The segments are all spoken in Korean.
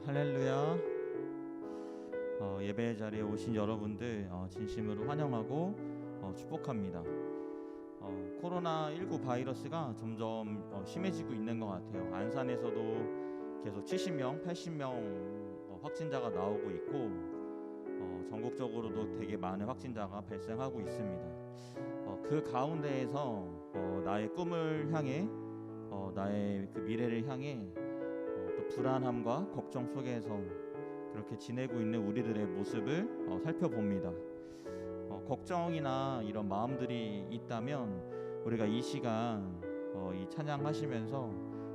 할렐루야. 예배 자리에 오신 여러분들 진심으로 환영하고 축복합니다. 코로나19 바이러스가 점점 심해지고 있는 것 같아요. 안산에서도 계속 70명, 80명 확진자가 나오고 있고 전국적으로도 되게 많은 확진자가 발생하고 있습니다. 그 가운데에서 나의 꿈을 향해 나의 그 미래를 향해 또 불안함과 걱정 속에서 그렇게 지내고 있는 우리들의 모습을 살펴봅니다. 걱정이나 이런 마음들이 있다면 우리가 이 시간 이 찬양하시면서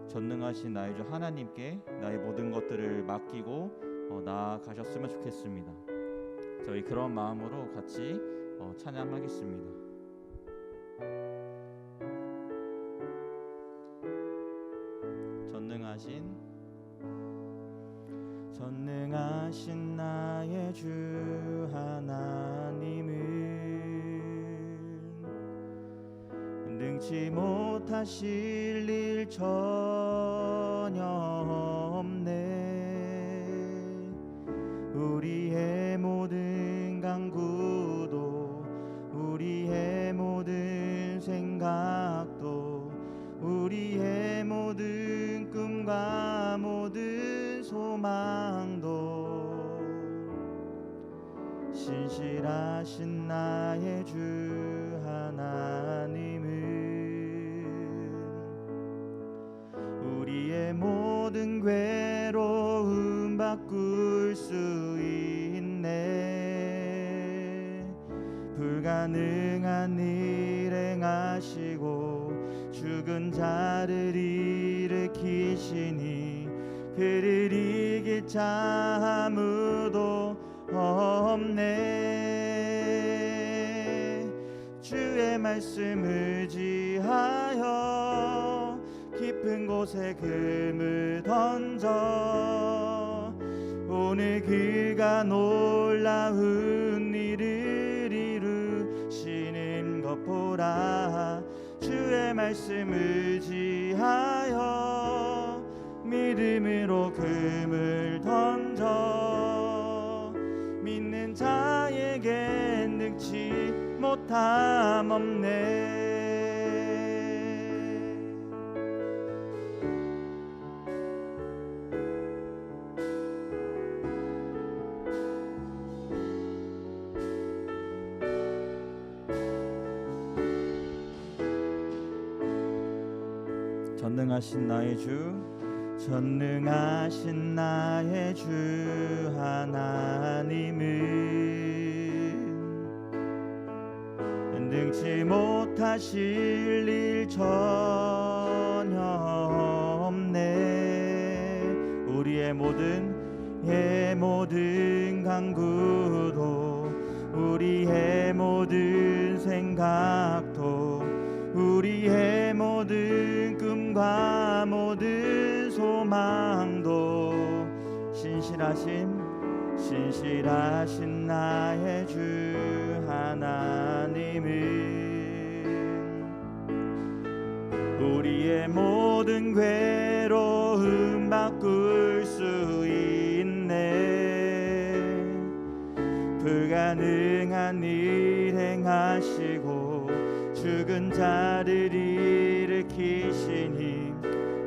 전능하신 나의 주 하나님께 나의 모든 것들을 맡기고 나아가셨으면 좋겠습니다. 저희 그런 마음으로 같이 찬양하겠습니다. 전능하신 나의 주 하나님은 능치 못하실 일 전혀 없네. 우리의 모든 간구도 우리의 모든 생각도 우리의 모든 꿈과 모든 소망도 신실하신 나의 주 하나님은 우리의 모든 괴로움 바꿀 수 있네. 불가능한 일 행하시고 죽은 자를 일으키시니 그를 이길 자 아무도 없네. 주의 말씀 의지하여 깊은 곳에 금을 던져 오늘 그가 놀라운 일을 이루시는 것 보라. 주의 말씀 의지하여 믿음으로 금을 던져 믿는 자에게 능치 못함 없네. 전능하신 나의 주, 전능하신 나의 주 하나님은 능치 못하실 일 전혀 없네. 우리의 모든 간구도 우리의 모든 생각도 우리의 모든 꿈과 모든 소망도 신실하신 나의 주 하나님은 우리의 모든 괴로움 바꿀 수 있네. 불가능한 일 행하시고 죽은 자를 일으키시니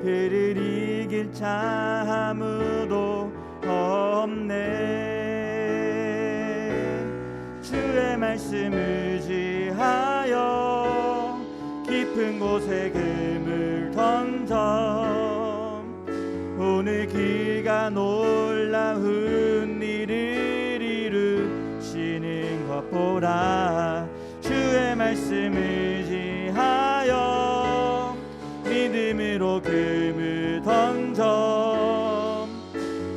그를 이길 자 아무도 없네. 주의 말씀 의지하여 깊은 곳에 금을 던져 오늘 그가 놀라운 일을 이루시는 것 보라. 주의 말씀 의지하여 믿음으로 금을 던져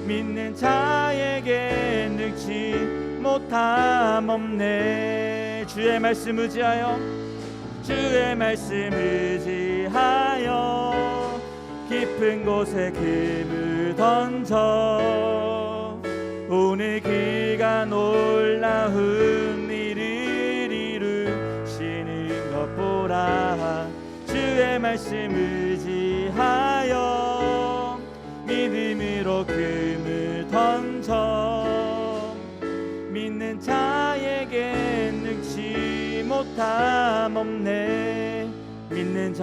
믿는 자에게 능치 못함 없네. 주의 말씀 의지하여 깊은 곳에 금을 던져 오늘 그가 놀라운 일을 이루시는 것 보라. 주의 말씀 의지하여 믿음으로 금을 못함 없네. 믿는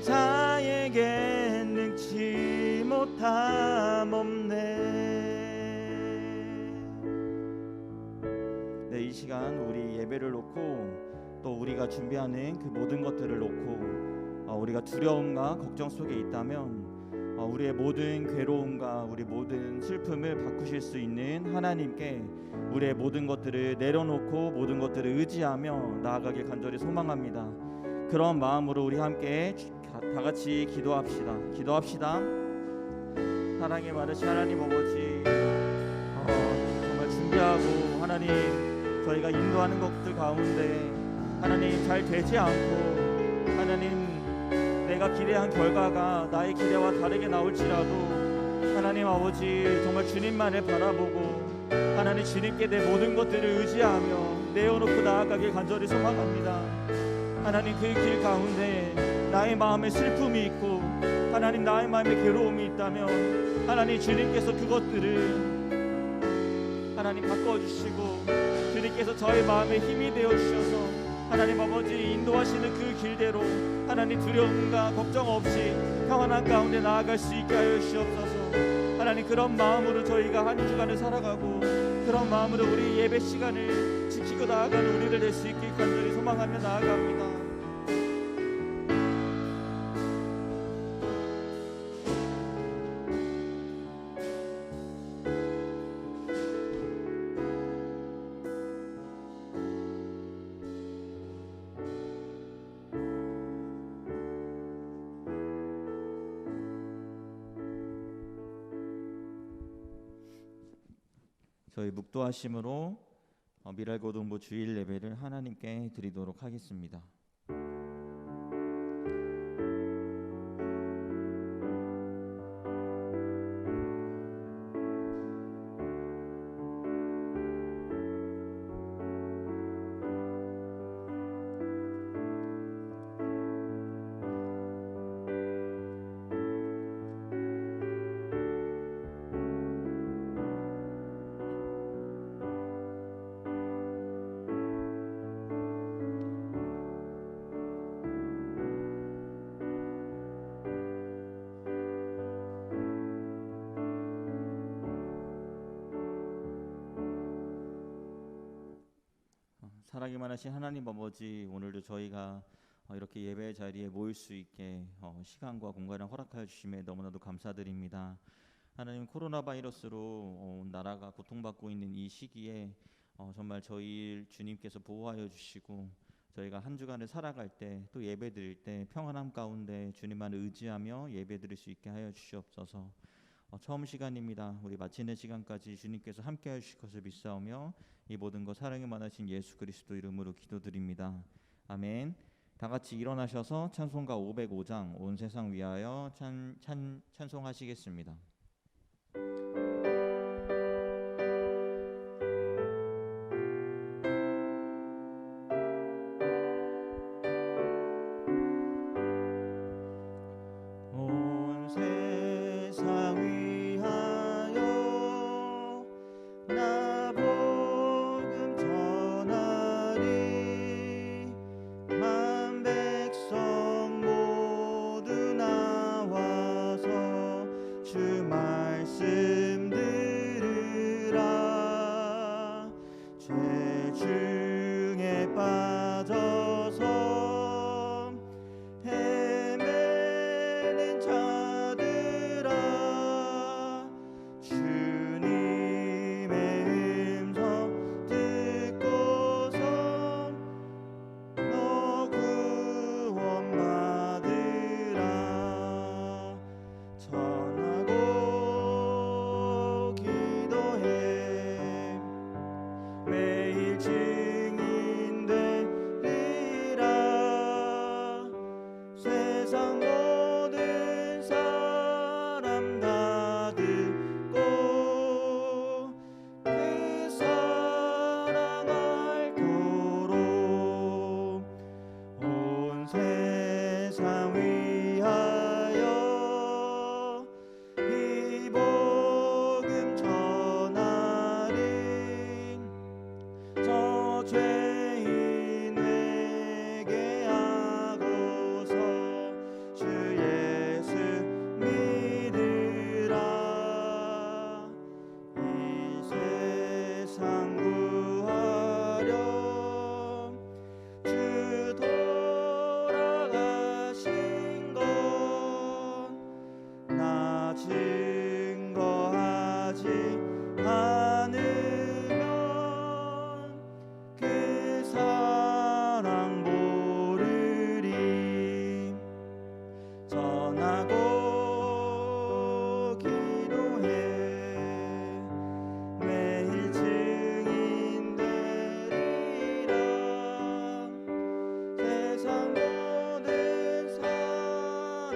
자에겐 능치 못함 없네. 네, 이 시간 우리 예배를 놓고 또 우리가 준비하는 그 모든 것들을 놓고 우리가 두려움과 걱정 속에 있다면 우리의 모든 괴로움과 우리 모든 슬픔을 바꾸실 수 있는 하나님께 우리의 모든 것들을 내려놓고 모든 것들을 의지하며 나아가길 간절히 소망합니다. 그런 마음으로 우리 함께 다 같이 기도합시다. 사랑의 많으신 하나님 아버지, 정말 준비하고 하나님 저희가 인도하는 것들 가운데 하나님 잘 되지 않고 하나님 내가 기대한 결과가 나의 기대와 다르게 나올지라도 하나님 아버지 정말 주님만을 바라보고 하나님 주님께 내 모든 것들을 의지하며 내어놓고 나아가길 간절히 소망합니다. 하나님 그 길 가운데 나의 마음에 슬픔이 있고 하나님 나의 마음에 괴로움이 있다면 하나님 주님께서 그것들을 하나님 바꿔주시고 주님께서 저의 마음에 힘이 되어주셔서 하나님 아버지 인도하시는 그 길대로 하나님 두려움과 걱정 없이 평안한 가운데 나아갈 수 있게 하여 주시옵소서. 하나님 그런 마음으로 저희가 한 주간을 살아가고 그런 마음으로 우리 예배 시간을 지키고 나아가는 우리를 될 수 있게 간절히 소망하며 나아갑니다. 저희 묵도하심으로 미랄고등부 주일 예배를 하나님께 드리도록 하겠습니다. 사랑이 많으신 하나님 아버지, 오늘도 저희가 이렇게 예배 자리에 모일 수 있게 시간과 공간을 허락하여 주심에 너무나도 감사드립니다. 하나님 코로나 바이러스로 나라가 고통받고 있는 이 시기에 정말 저희 주님께서 보호하여 주시고 저희가 한 주간을 살아갈 때 또 예배 드릴 때 평안함 가운데 주님만 의지하며 예배 드릴 수 있게 하여 주시옵소서. 처음 시간입니다. 우리 마치는 시간까지 주님께서 함께 하실 것을 믿사오며 이 모든 것 사랑이 많으신 예수 그리스도 이름으로 기도드립니다. 아멘. 다 같이 일어나셔서 찬송가 505장 온 세상 위하여 찬송하시겠습니다. 죄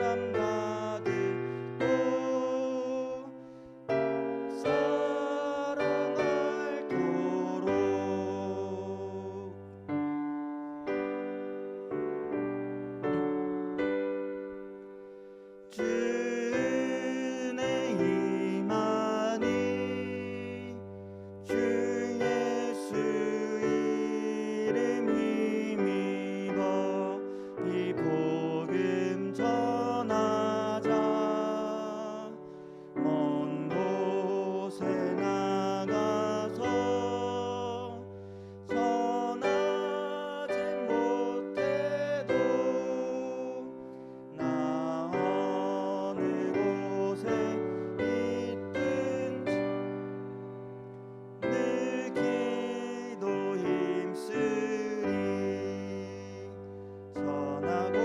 사람 다 듣고 사랑하도록 주의 임하니 주 예수 이름 힘입어 이 복음 전하자 먼 곳에 나가서 전하지 못해도 나 어느 곳에 있든지 늘 기도 힘쓰리 전하고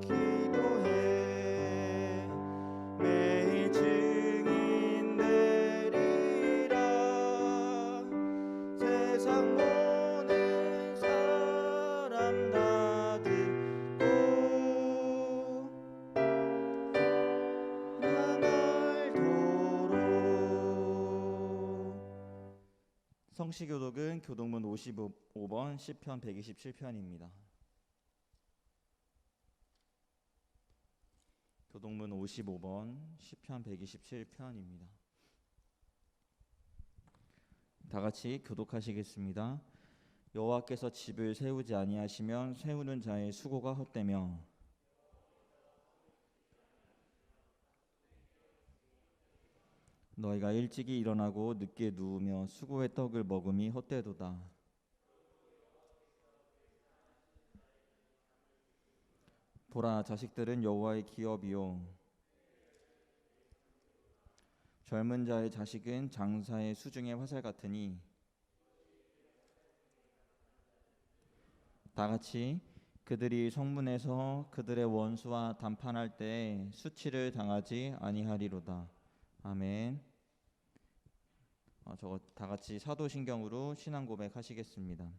기도해 매일 증인 되리라 세상 모든 사람 다 듣고 사랑하도록 성시교독은 교독문 55번 시편 127편입니다. 교독문 55번 시편 127편입니다. 다 같이 교독하시겠습니다. 여호와께서 집을 세우지 아니하시면 세우는 자의 수고가 헛되며 너희가 일찍이 일어나고 늦게 누우며 수고의 떡을 먹음이 헛되도다. 보라, 자식들은 여호와의 기업이요 젊은 자의 자식은 장사의 수중의 화살 같으니 다 같이 그들이 성문에서 그들의 원수와 담판할 때에 수치를 당하지 아니하리로다. 아멘. 저거 다 같이 사도신경으로 신앙 고백하시겠습니다.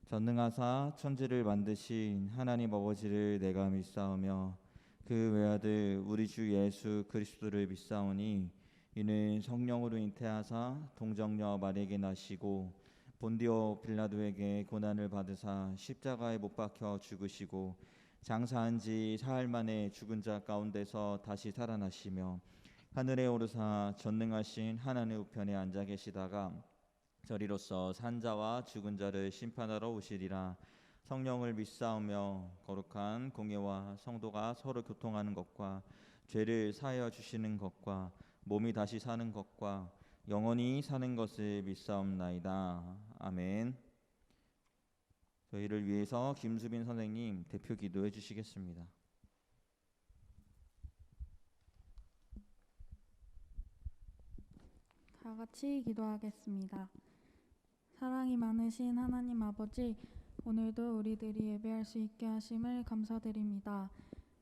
전능하사 천지를 만드신 하나님 아버지를 내가 믿사오며 그 외아들 우리 주 예수 그리스도를 믿사오니 이는 성령으로 잉태하사 동정녀 마리에게 나시고 본디오 빌라도에게 고난을 받으사 십자가에 못 박혀 죽으시고 장사한 지 사흘 만에 죽은 자 가운데서 다시 살아나시며 하늘에 오르사 전능하신 하나님 우편에 앉아 계시다가 저리로서 산자와 죽은 자를 심판하러 오시리라. 성령을 믿사오며 거룩한 공예와 성도가 서로 교통하는 것과 죄를 사하여 주시는 것과 몸이 다시 사는 것과 영원히 사는 것을 믿사옵나이다. 아멘. 저희를 위해서 김수빈 선생님 대표 기도해 주시겠습니다. 다 같이 기도하겠습니다. 사랑이 많으신 하나님 아버지, 오늘도 우리들이 예배할 수 있게 하심을 감사드립니다.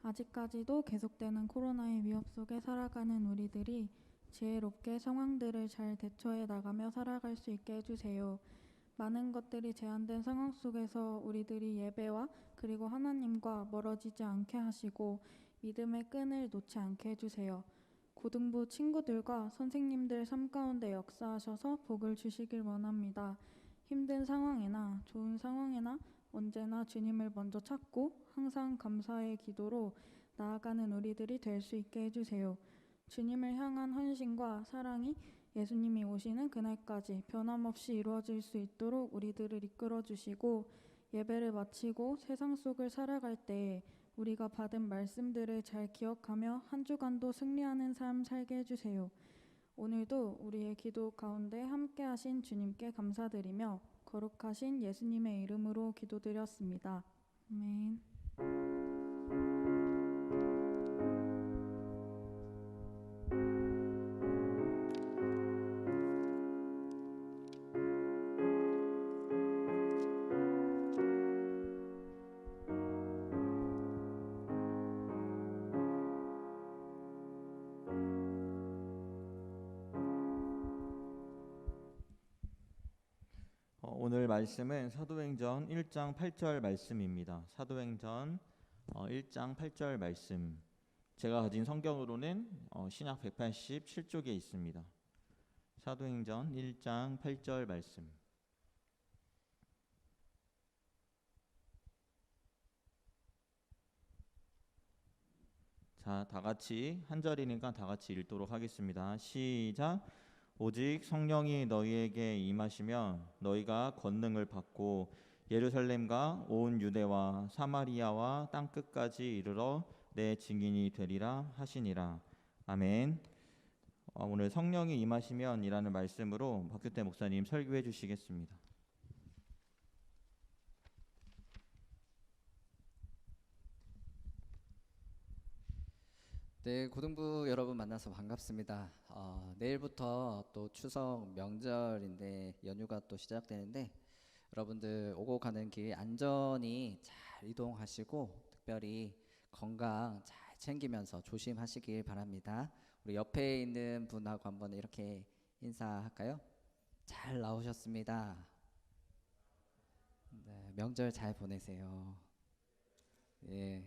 아직까지도 계속되는 코로나의 위협 속에 살아가는 우리들이 지혜롭게 상황들을 잘 대처해 나가며 살아갈 수 있게 해주세요. 많은 것들이 제한된 상황 속에서 우리들이 예배와 그리고 하나님과 멀어지지 않게 하시고 믿음의 끈을 놓지 않게 해주세요. 고등부 친구들과 선생님들 삶 가운데 역사하셔서 복을 주시길 원합니다. 힘든 상황이나 좋은 상황이나 언제나 주님을 먼저 찾고 항상 감사의 기도로 나아가는 우리들이 될 수 있게 해주세요. 주님을 향한 헌신과 사랑이 예수님이 오시는 그날까지 변함없이 이루어질 수 있도록 우리들을 이끌어 주시고 예배를 마치고 세상 속을 살아갈 때 우리가 받은 말씀들을 잘 기억하며 한 주간도 승리하는 삶 살게 해주세요. 오늘도 우리의 기도 가운데 함께 하신 주님께 감사드리며 거룩하신 예수님의 이름으로 기도드렸습니다. 아멘. 오늘 말씀은 사도행전 1장 8절 말씀입니다. 사도행전 1장 8절 말씀. 제가 가진 성경으로는 신약 187쪽에 있습니다. 사도행전 1장 8절 말씀. 자, 다 같이 한 절이니까 다 같이 읽도록 하겠습니다. 시작. 오직 성령이 너희에게 임하시면 너희가 권능을 받고 예루살렘과 온 유대와 사마리아와 땅 끝까지 이르러 내 증인이 되리라 하시니라. 아멘. 오늘 성령이 임하시면이라는 말씀으로 박규태 목사님 설교해 주시겠습니다. 네, 고등부 여러분 만나서 반갑습니다. 내일부터 또 추석 명절인데 연휴가 또 시작되는데 여러분들 오고 가는 길 안전히 잘 이동하시고 특별히 건강 잘 챙기면서 조심하시길 바랍니다. 우리 옆에 있는 분하고 한번 이렇게 인사할까요? 잘 나오셨습니다. 네, 명절 잘 보내세요. 예.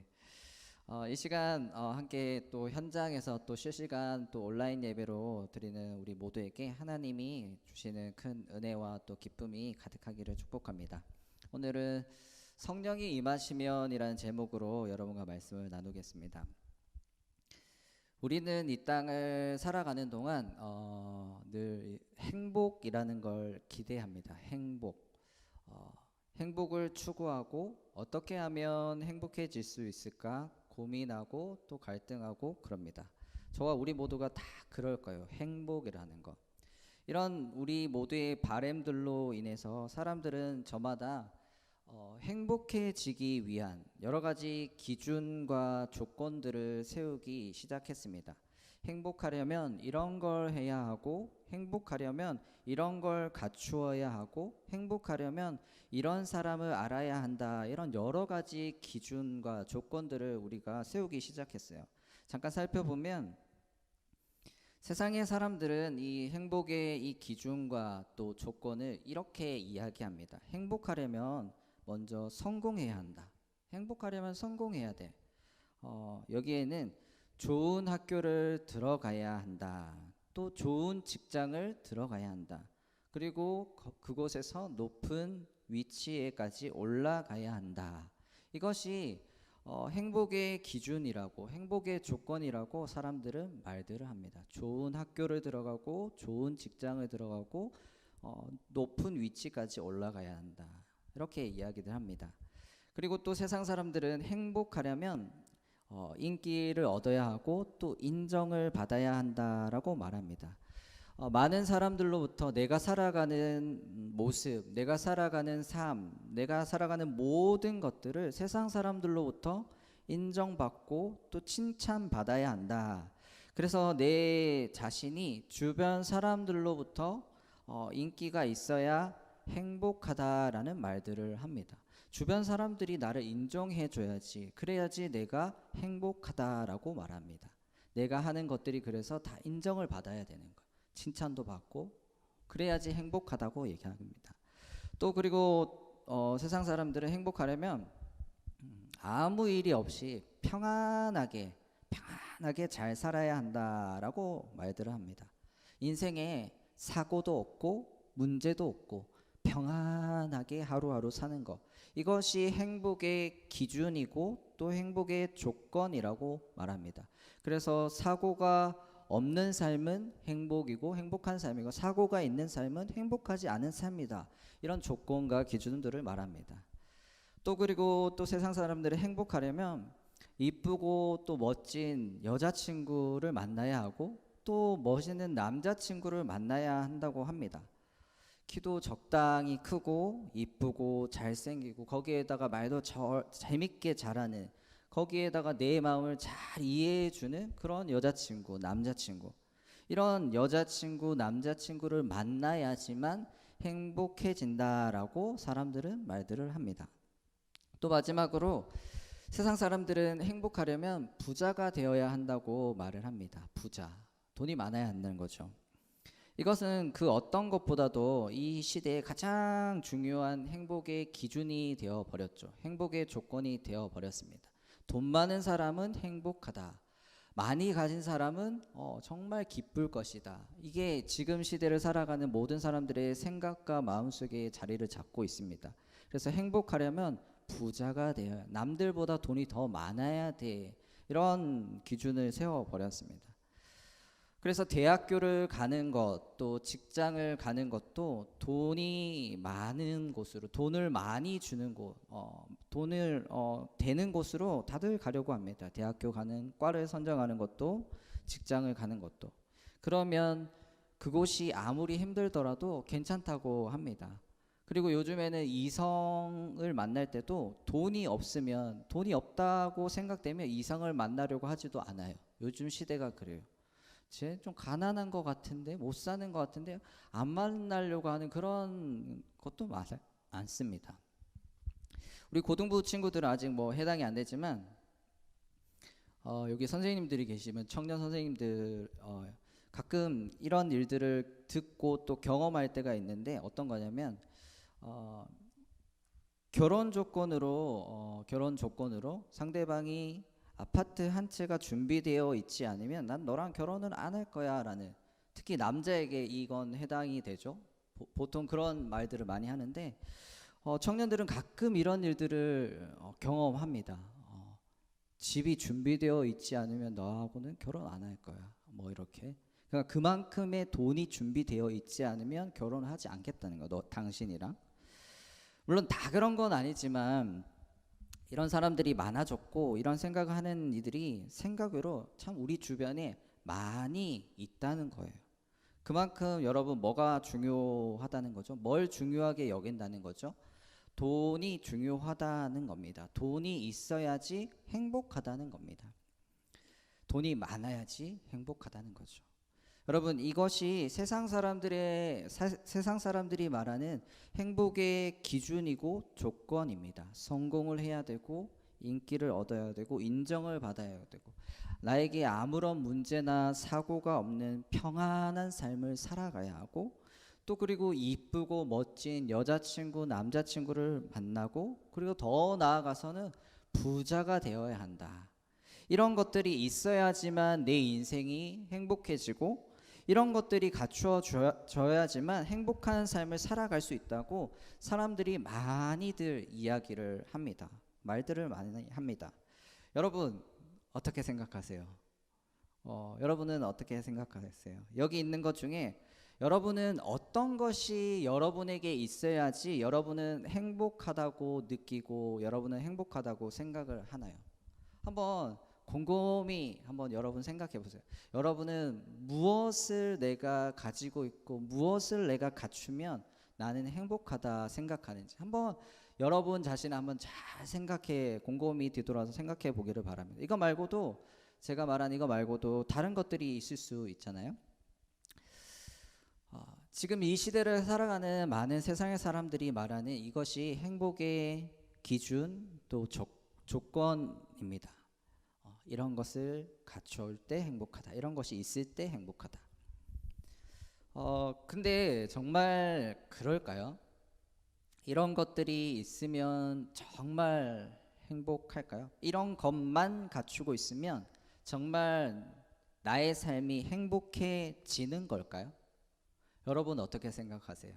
이 시간 함께 또 현장에서 또 실시간 또 온라인 예배로 드리는 우리 모두에게 하나님이 주시는 큰 은혜와 또 기쁨이 가득하기를 축복합니다. 오늘은 성령이 임하시면이라는 제목으로 여러분과 말씀을 나누겠습니다. 우리는 이 땅을 살아가는 동안 늘 행복이라는 걸 기대합니다. 행복을 추구하고 어떻게 하면 행복해질 수 있을까 고민하고 또 갈등하고 그럽니다. 저와 우리 모두가 다 그럴 거예요. 행복이라는 것. 이런 우리 모두의 바램들로 인해서 사람들은 저마다 행복해지기 위한 여러 가지 기준과 조건들을 세우기 시작했습니다. 행복하려면 이런 걸 해야 하고, 행복하려면 이런 걸 갖추어야 하고, 행복하려면 이런 사람을 알아야 한다. 이런 여러 가지 기준과 조건들을 우리가 세우기 시작했어요. 잠깐 살펴보면 세상의 사람들은 이 행복의 이 기준과 또 조건을 이렇게 이야기합니다. 행복하려면 먼저 성공해야 한다. 행복하려면 성공해야 돼. 여기에는 좋은 학교를 들어가야 한다. 또 좋은 직장을 들어가야 한다. 그리고 그곳에서 높은 위치에까지 올라가야 한다. 이것이 행복의 기준이라고, 행복의 조건이라고 사람들은 말들을 합니다. 좋은 학교를 들어가고 좋은 직장을 들어가고 높은 위치까지 올라가야 한다. 이렇게 이야기를 합니다. 그리고 또 세상 사람들은 행복하려면 인기를 얻어야 하고 또 인정을 받아야 한다라고 말합니다. 많은 사람들로부터 내가 살아가는 모습, 내가 살아가는 삶, 내가 살아가는 모든 것들을 세상 사람들로부터 인정받고 또 칭찬받아야 한다. 그래서 내 자신이 주변 사람들로부터 인기가 있어야 행복하다라는 말들을 합니다. 주변 사람들이 나를 인정해 줘야지, 그래야지 내가 행복하다라고 말합니다. 내가 하는 것들이 그래서 다 인정을 받아야 되는 거예요. 칭찬도 받고 그래야지 행복하다고 얘기합니다. 또 그리고 세상 사람들은 행복하려면 아무 일이 없이 평안하게 잘 살아야 한다라고 말들을 합니다. 인생에 사고도 없고 문제도 없고 평안하게 하루하루 사는 것, 이것이 행복의 기준이고 또 행복의 조건이라고 말합니다. 그래서 사고가 없는 삶은 행복이고 행복한 삶이고 사고가 있는 삶은 행복하지 않은 삶이다. 이런 조건과 기준들을 말합니다. 또 그리고 또 세상 사람들이 행복하려면 이쁘고 또 멋진 여자친구를 만나야 하고 또 멋있는 남자친구를 만나야 한다고 합니다. 키도 적당히 크고 이쁘고 잘생기고 거기에다가 말도 재밌게 잘하는, 거기에다가 내 마음을 잘 이해해주는 그런 여자친구, 남자친구, 이런 여자친구, 남자친구를 만나야지만 행복해진다라고 사람들은 말들을 합니다. 또 마지막으로 세상 사람들은 행복하려면 부자가 되어야 한다고 말을 합니다. 부자, 돈이 많아야 한다는 거죠. 이것은 그 어떤 것보다도 이 시대에 가장 중요한 행복의 기준이 되어 버렸죠. 행복의 조건이 되어 버렸습니다. 돈 많은 사람은 행복하다. 많이 가진 사람은 정말 기쁠 것이다. 이게 지금 시대를 살아가는 모든 사람들의 생각과 마음속에 자리를 잡고 있습니다. 그래서 행복하려면 부자가 돼야, 남들보다 돈이 더 많아야 돼. 이런 기준을 세워버렸습니다. 그래서 대학교를 가는 것, 또 직장을 가는 것도 돈이 많은 곳으로, 돈을 많이 주는 곳, 돈을 되는 곳으로 다들 가려고 합니다. 대학교 가는 과를 선정하는 것도, 직장을 가는 것도. 그러면 그곳이 아무리 힘들더라도 괜찮다고 합니다. 그리고 요즘에는 이성을 만날 때도 돈이 없으면, 돈이 없다고 생각되면 이성을 만나려고 하지도 않아요. 요즘 시대가 그래요. 쟤 좀 가난한 것 같은데, 못 사는 것 같은데 안 만나려고 하는 그런 것도 많습니다. 우리 고등부 친구들은 아직 뭐 해당이 안 되지만 여기 선생님들이 계시면 청년 선생님들 가끔 이런 일들을 듣고 또 경험할 때가 있는데, 어떤 거냐면 결혼 조건으로 상대방이 아파트 한 채가 준비되어 있지 않으면 난 너랑 결혼은 안 할 거야 라는, 특히 남자에게 이건 해당이 되죠. 보통 그런 말들을 많이 하는데 청년들은 가끔 이런 일들을 경험합니다. 집이 준비되어 있지 않으면 너하고는 결혼 안 할 거야, 뭐 이렇게. 그러니까 그만큼의 돈이 준비되어 있지 않으면 결혼하지 않겠다는 거, 너 당신이랑. 물론 다 그런 건 아니지만 이런 사람들이 많아졌고, 이런 생각을 하는 이들이 생각외로 참 우리 주변에 많이 있다는 거예요. 그만큼 여러분 뭐가 중요하다는 거죠? 뭘 중요하게 여긴다는 거죠? 돈이 중요하다는 겁니다. 돈이 있어야지 행복하다는 겁니다. 돈이 많아야지 행복하다는 거죠. 여러분, 이것이 세상 사람들이 말하는 행복의 기준이고 조건입니다. 성공을 해야 되고, 인기를 얻어야 되고, 인정을 받아야 되고, 나에게 아무런 문제나 사고가 없는 평안한 삶을 살아가야 하고, 또 그리고 이쁘고 멋진 여자친구, 남자친구를 만나고, 그리고 더 나아가서는 부자가 되어야 한다. 이런 것들이 있어야지만 내 인생이 행복해지고, 이런 것들이 갖추어져야지만 행복한 삶을 살아갈 수 있다고 사람들이 많이들 이야기를 합니다. 말들을 많이 합니다. 여러분 어떻게 생각하세요? 여러분은 어떻게 생각하세요? 여기 있는 것 중에 여러분은 어떤 것이 여러분에게 있어야지 여러분은 행복하다고 느끼고, 여러분은 행복하다고 생각을 하나요? 한번 곰곰이 한번 여러분 생각해 보세요. 여러분은 무엇을 내가 가지고 있고 무엇을 내가 갖추면 나는 행복하다 생각하는지 한번 여러분 자신을 한번 잘 생각해, 곰곰이 뒤돌아서 생각해 보기를 바랍니다. 이거 말고도, 제가 말한 이거 말고도 다른 것들이 있을 수 있잖아요. 지금 이 시대를 살아가는 많은 세상의 사람들이 말하는 이것이 행복의 기준, 또 조건입니다. 이런 것을 갖춰올 때 행복하다, 이런 것이 있을 때 행복하다. 근데 정말 그럴까요? 이런 것들이 있으면 정말 행복할까요? 이런 것만 갖추고 있으면 정말 나의 삶이 행복해지는 걸까요? 여러분 어떻게 생각하세요?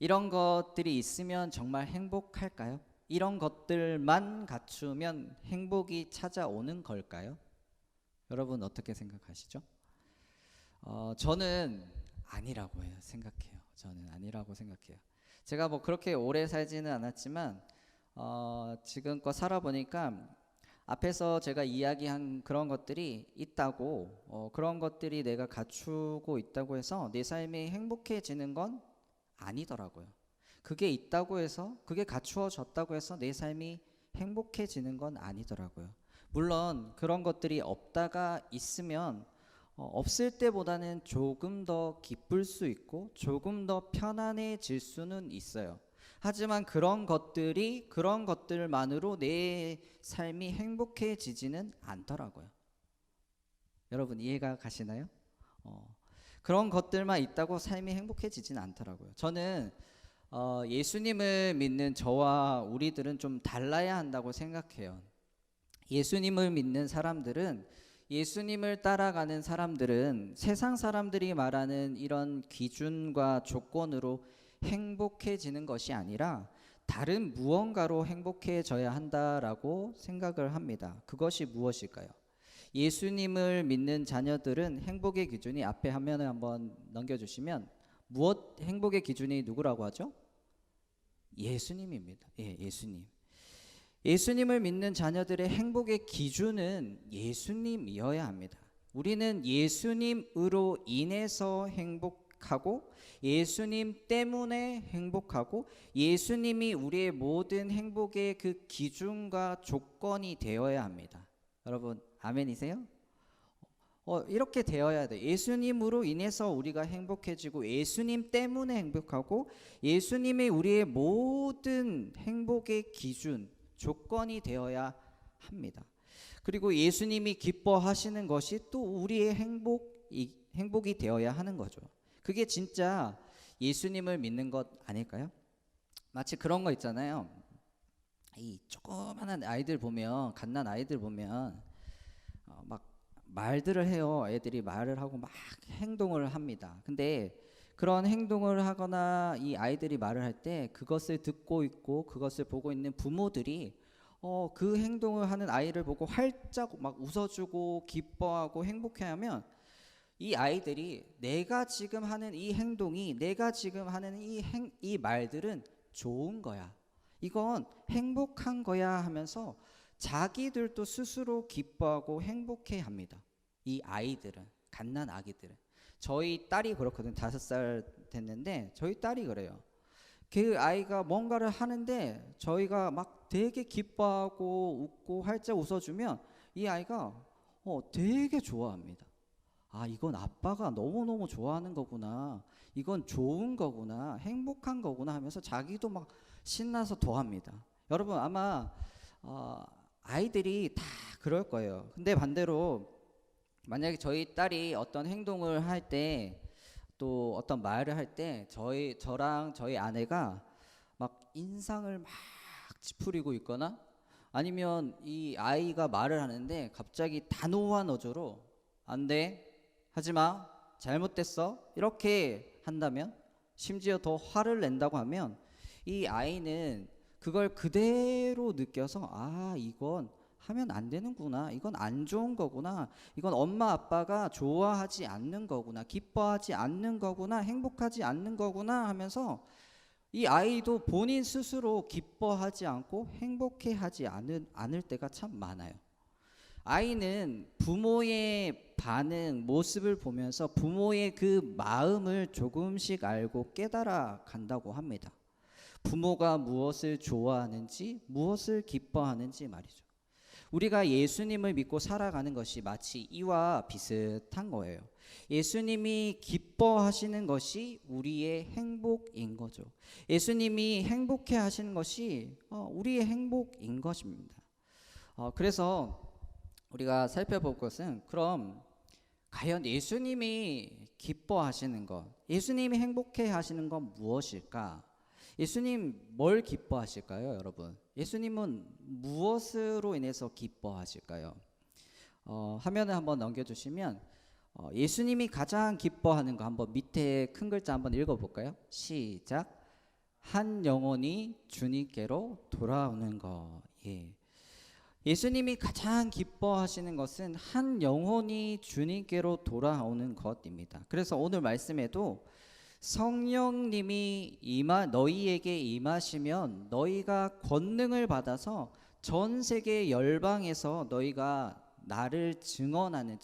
이런 것들이 있으면 정말 행복할까요? 이런 것들만 갖추면 행복이 찾아오는 걸까요? 여러분 어떻게 생각하시죠? 저는 아니라고 생각해요. 저는 아니라고 생각해요. 제가 뭐 그렇게 오래 살지는 않았지만 지금껏 살아보니까 앞에서 제가 이야기한 그런 것들이 있다고, 그런 것들이 내가 갖추고 있다고 해서 내 삶이 행복해지는 건 아니더라고요. 그게 있다고 해서, 그게 갖추어졌다고 해서 내 삶이 행복해지는 건 아니더라고요. 물론 그런 것들이 없다가 있으면 없을 때보다는 조금 더 기쁠 수 있고 조금 더 편안해질 수는 있어요. 하지만 그런 것들만으로 내 삶이 행복해지지는 않더라고요. 여러분 이해가 가시나요? 그런 것들만 있다고 삶이 행복해지지는 않더라고요. 저는 예수님을 믿는 저와 우리들은 좀 달라야 한다고 생각해요. 예수님을 믿는 사람들은, 예수님을 따라가는 사람들은 세상 사람들이 말하는 이런 기준과 조건으로 행복해지는 것이 아니라 다른 무언가로 행복해져야 한다라고 생각을 합니다. 그것이 무엇일까요? 예수님을 믿는 자녀들은 행복의 기준이, 앞에 화면을 한번 넘겨주시면, 행복의 기준이 누구라고 하죠? 예수님입니다. 예, 예수님. 예수님을 믿는 자녀들의 행복의 기준은 예수님이어야 합니다. 우리는 예수님으로 인해서 행복하고, 예수님 때문에 행복하고, 예수님이 우리의 모든 행복의 그 기준과 조건이 되어야 합니다. 여러분, 아멘이세요? 이렇게 되어야 돼요. 예수님으로 인해서 우리가 행복해지고, 예수님 때문에 행복하고, 예수님이 우리의 모든 행복의 기준, 조건이 되어야 합니다. 그리고 예수님이 기뻐하시는 것이 또 우리의 행복이 되어야 하는 거죠. 그게 진짜 예수님을 믿는 것 아닐까요? 마치 그런 거 있잖아요. 이 조그마한 아이들 보면, 갓난 아이들 보면 막 말들을 해요. 애들이 말을 하고 막 행동을 합니다. 근데 그런 행동을 하거나 이 아이들이 말을 할 때 그것을 듣고 있고 그것을 보고 있는 부모들이 그 행동을 하는 아이를 보고 활짝 막 웃어주고 기뻐하고 행복해하면, 이 아이들이 내가 지금 하는 이 행동이, 내가 지금 하는 이 말들은 좋은 거야, 이건 행복한 거야 하면서 자기들도 스스로 기뻐하고 행복해합니다. 이 아이들은, 갓난 아기들은. 저희 딸이 그렇거든요. 5살 됐는데 저희 딸이 그래요. 그 아이가 뭔가를 하는데 저희가 막 되게 기뻐하고 웃고 활짝 웃어주면 이 아이가 되게 좋아합니다. 아, 이건 아빠가 너무너무 좋아하는 거구나, 이건 좋은 거구나, 행복한 거구나 하면서 자기도 막 신나서 더합니다. 여러분, 아마 아이들이 다 그럴 거예요. 근데 반대로 만약에 저희 딸이 어떤 행동을 할 때, 또 어떤 말을 할 때 저랑 저희 아내가 막 인상을 막 찌푸리고 있거나, 아니면 이 아이가 말을 하는데 갑자기 단호한 어조로 안 돼, 하지마, 잘못됐어, 이렇게 한다면, 심지어 더 화를 낸다고 하면, 이 아이는 그걸 그대로 느껴서, 아, 이건 하면 안 되는구나, 이건 안 좋은 거구나, 이건 엄마 아빠가 좋아하지 않는 거구나, 기뻐하지 않는 거구나, 행복하지 않는 거구나 하면서 이 아이도 본인 스스로 기뻐하지 않고 행복해하지 않을 때가 참 많아요. 아이는 부모의 반응, 모습을 보면서 부모의 그 마음을 조금씩 알고 깨달아 간다고 합니다. 부모가 무엇을 좋아하는지, 무엇을 기뻐하는지 말이죠. 우리가 예수님을 믿고 살아가는 것이 마치 이와 비슷한 거예요. 예수님이 기뻐하시는 것이 우리의 행복인 거죠. 예수님이 행복해 하시는 것이 우리의 행복인 것입니다. 그래서 우리가 살펴볼 것은, 그럼 과연 예수님이 기뻐하시는 것, 예수님이 행복해 하시는 건 무엇일까? 예수님 뭘 기뻐하실까요, 여러분? 예수님은 무엇으로 인해서 기뻐하실까요? 화면을 한번 넘겨주시면 예수님이 가장 기뻐하는 거, 한번 밑에 큰 글자 한번 읽어볼까요? 시작. 한 영혼이 주님께로 돌아오는 것. 예. 예수님이 가장 기뻐하시는 것은 한 영혼이 주님께로 돌아오는 것입니다. 그래서 오늘 말씀에도 성령님이 너희에게 임하시면 너희가 권능을 받아서 전 세계 열방에서 너희가 나를 증거하는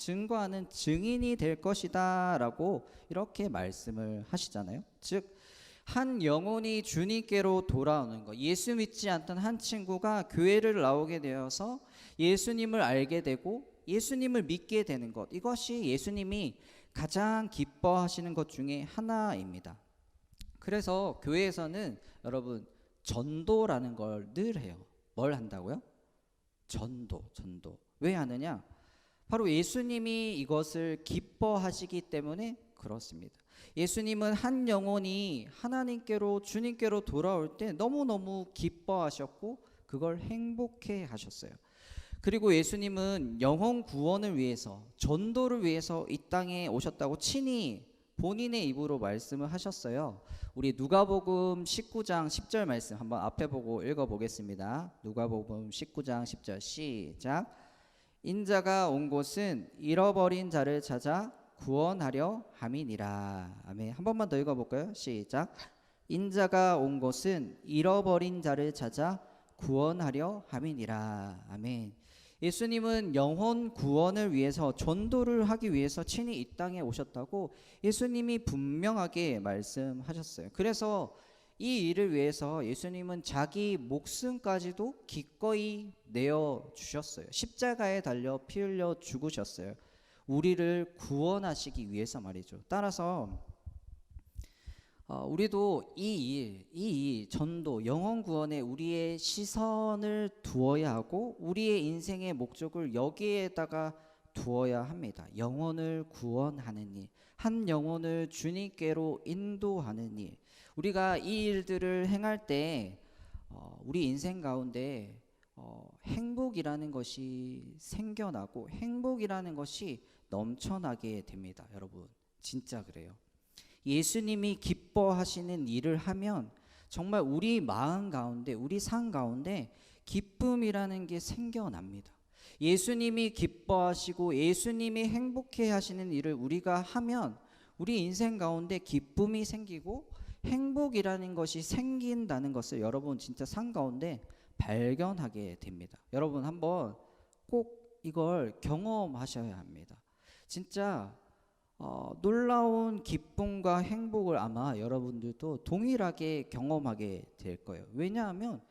증인이 될 것이다 라고 이렇게 말씀을 하시잖아요. 즉, 한 영혼이 주님께로 돌아오는 것, 예수 믿지 않던 한 친구가 교회를 나오게 되어서 예수님을 알게 되고 예수님을 믿게 되는 것, 이것이 예수님이 가장 기뻐하시는 것 중에 하나입니다. 그래서 교회에서는 여러분, 전도라는 걸 늘 해요. 뭘 한다고요? 전도. 왜 하느냐? 바로 예수님이 이것을 기뻐하시기 때문에 그렇습니다. 예수님은 한 영혼이 하나님께로, 주님께로 돌아올 때 너무너무 기뻐하셨고 그걸 행복해 하셨어요. 그리고 예수님은 영혼 구원을 위해서, 전도를 위해서 이 땅에 오셨다고 친히 본인의 입으로 말씀을 하셨어요. 우리 누가복음 19장 10절 말씀 한번 앞에 보고 읽어보겠습니다. 누가복음 19장 10절 시작. 인자가 온 곳은 잃어버린 자를 찾아 구원하려 함이니라. 아멘. 한 번만 더 읽어볼까요? 시작. 인자가 온 곳은 잃어버린 자를 찾아 구원하려 함이니라. 아멘. 예수님은 영혼 구원을 위해서, 전도를 하기 위해서 친히 이 땅에 오셨다고 예수님이 분명하게 말씀하셨어요. 그래서 이 일을 위해서 예수님은 자기 목숨까지도 기꺼이 내어 주셨어요. 십자가에 달려 피 흘려 죽으셨어요. 우리를 구원하시기 위해서 말이죠. 따라서 우리도 이 전도, 영혼 구원에 우리의 시선을 두어야 하고 우리의 인생의 목적을 여기에다가 두어야 합니다. 영혼을 구원하는 일, 한 영혼을 주님께로 인도하는 일. 우리가 이 일들을 행할 때 우리 인생 가운데 행복이라는 것이 생겨나고 행복이라는 것이 넘쳐나게 됩니다. 여러분, 진짜 그래요. 예수님이 기뻐하시는 일을 하면 정말 우리 마음 가운데, 우리 삶 가운데 기쁨이라는 게 생겨납니다. 예수님이 기뻐하시고 예수님이 행복해 하시는 일을 우리가 하면 우리 인생 가운데 기쁨이 생기고 행복이라는 것이 생긴다는 것을 여러분 진짜 삶 가운데 발견하게 됩니다. 여러분 한번 꼭 이걸 경험하셔야 합니다. 진짜 놀라운 기쁨과 행복을 아마 여러분들도 동일하게 경험하게 될 거예요. 왜냐하면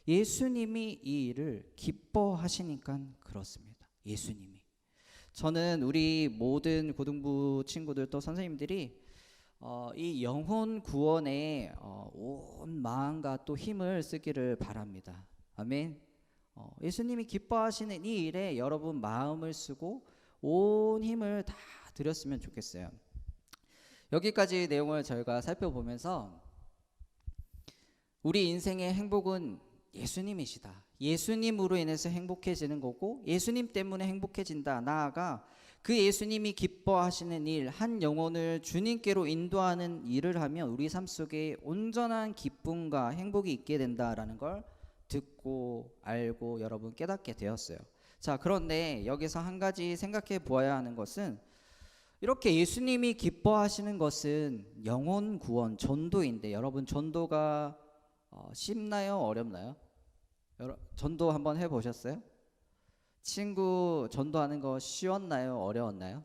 예수님이 이 일을 기뻐하시니까 그렇습니다. 예수님이. 저는 우리 모든 고등부 친구들 또 선생님들이 이 영혼 구원에 온 마음과 또 힘을 쓰기를 바랍니다. 아멘. 예수님이 기뻐하시는 이 일에 여러분 마음을 쓰고 온 힘을 다 드렸으면 좋겠어요. 여기까지 내용을 저희가 살펴보면서 우리 인생의 행복은 예수님이시다. 예수님으로 인해서 행복해지는 거고 예수님 때문에 행복해진다. 나아가 그 예수님이 기뻐하시는 일, 한 영혼을 주님께로 인도하는 일을 하면 우리 삶 속에 온전한 기쁨과 행복이 있게 된다라는 걸 듣고 알고 여러분 깨닫게 되었어요. 자, 그런데 여기서 한 가지 생각해 보아야 하는 것은 이렇게 예수님이 기뻐하시는 것은 영혼 구원, 전도인데 여러분 전도가 쉽나요? 어렵나요? 전도 한번 해보셨어요? 친구 전도하는 거 쉬웠나요? 어려웠나요?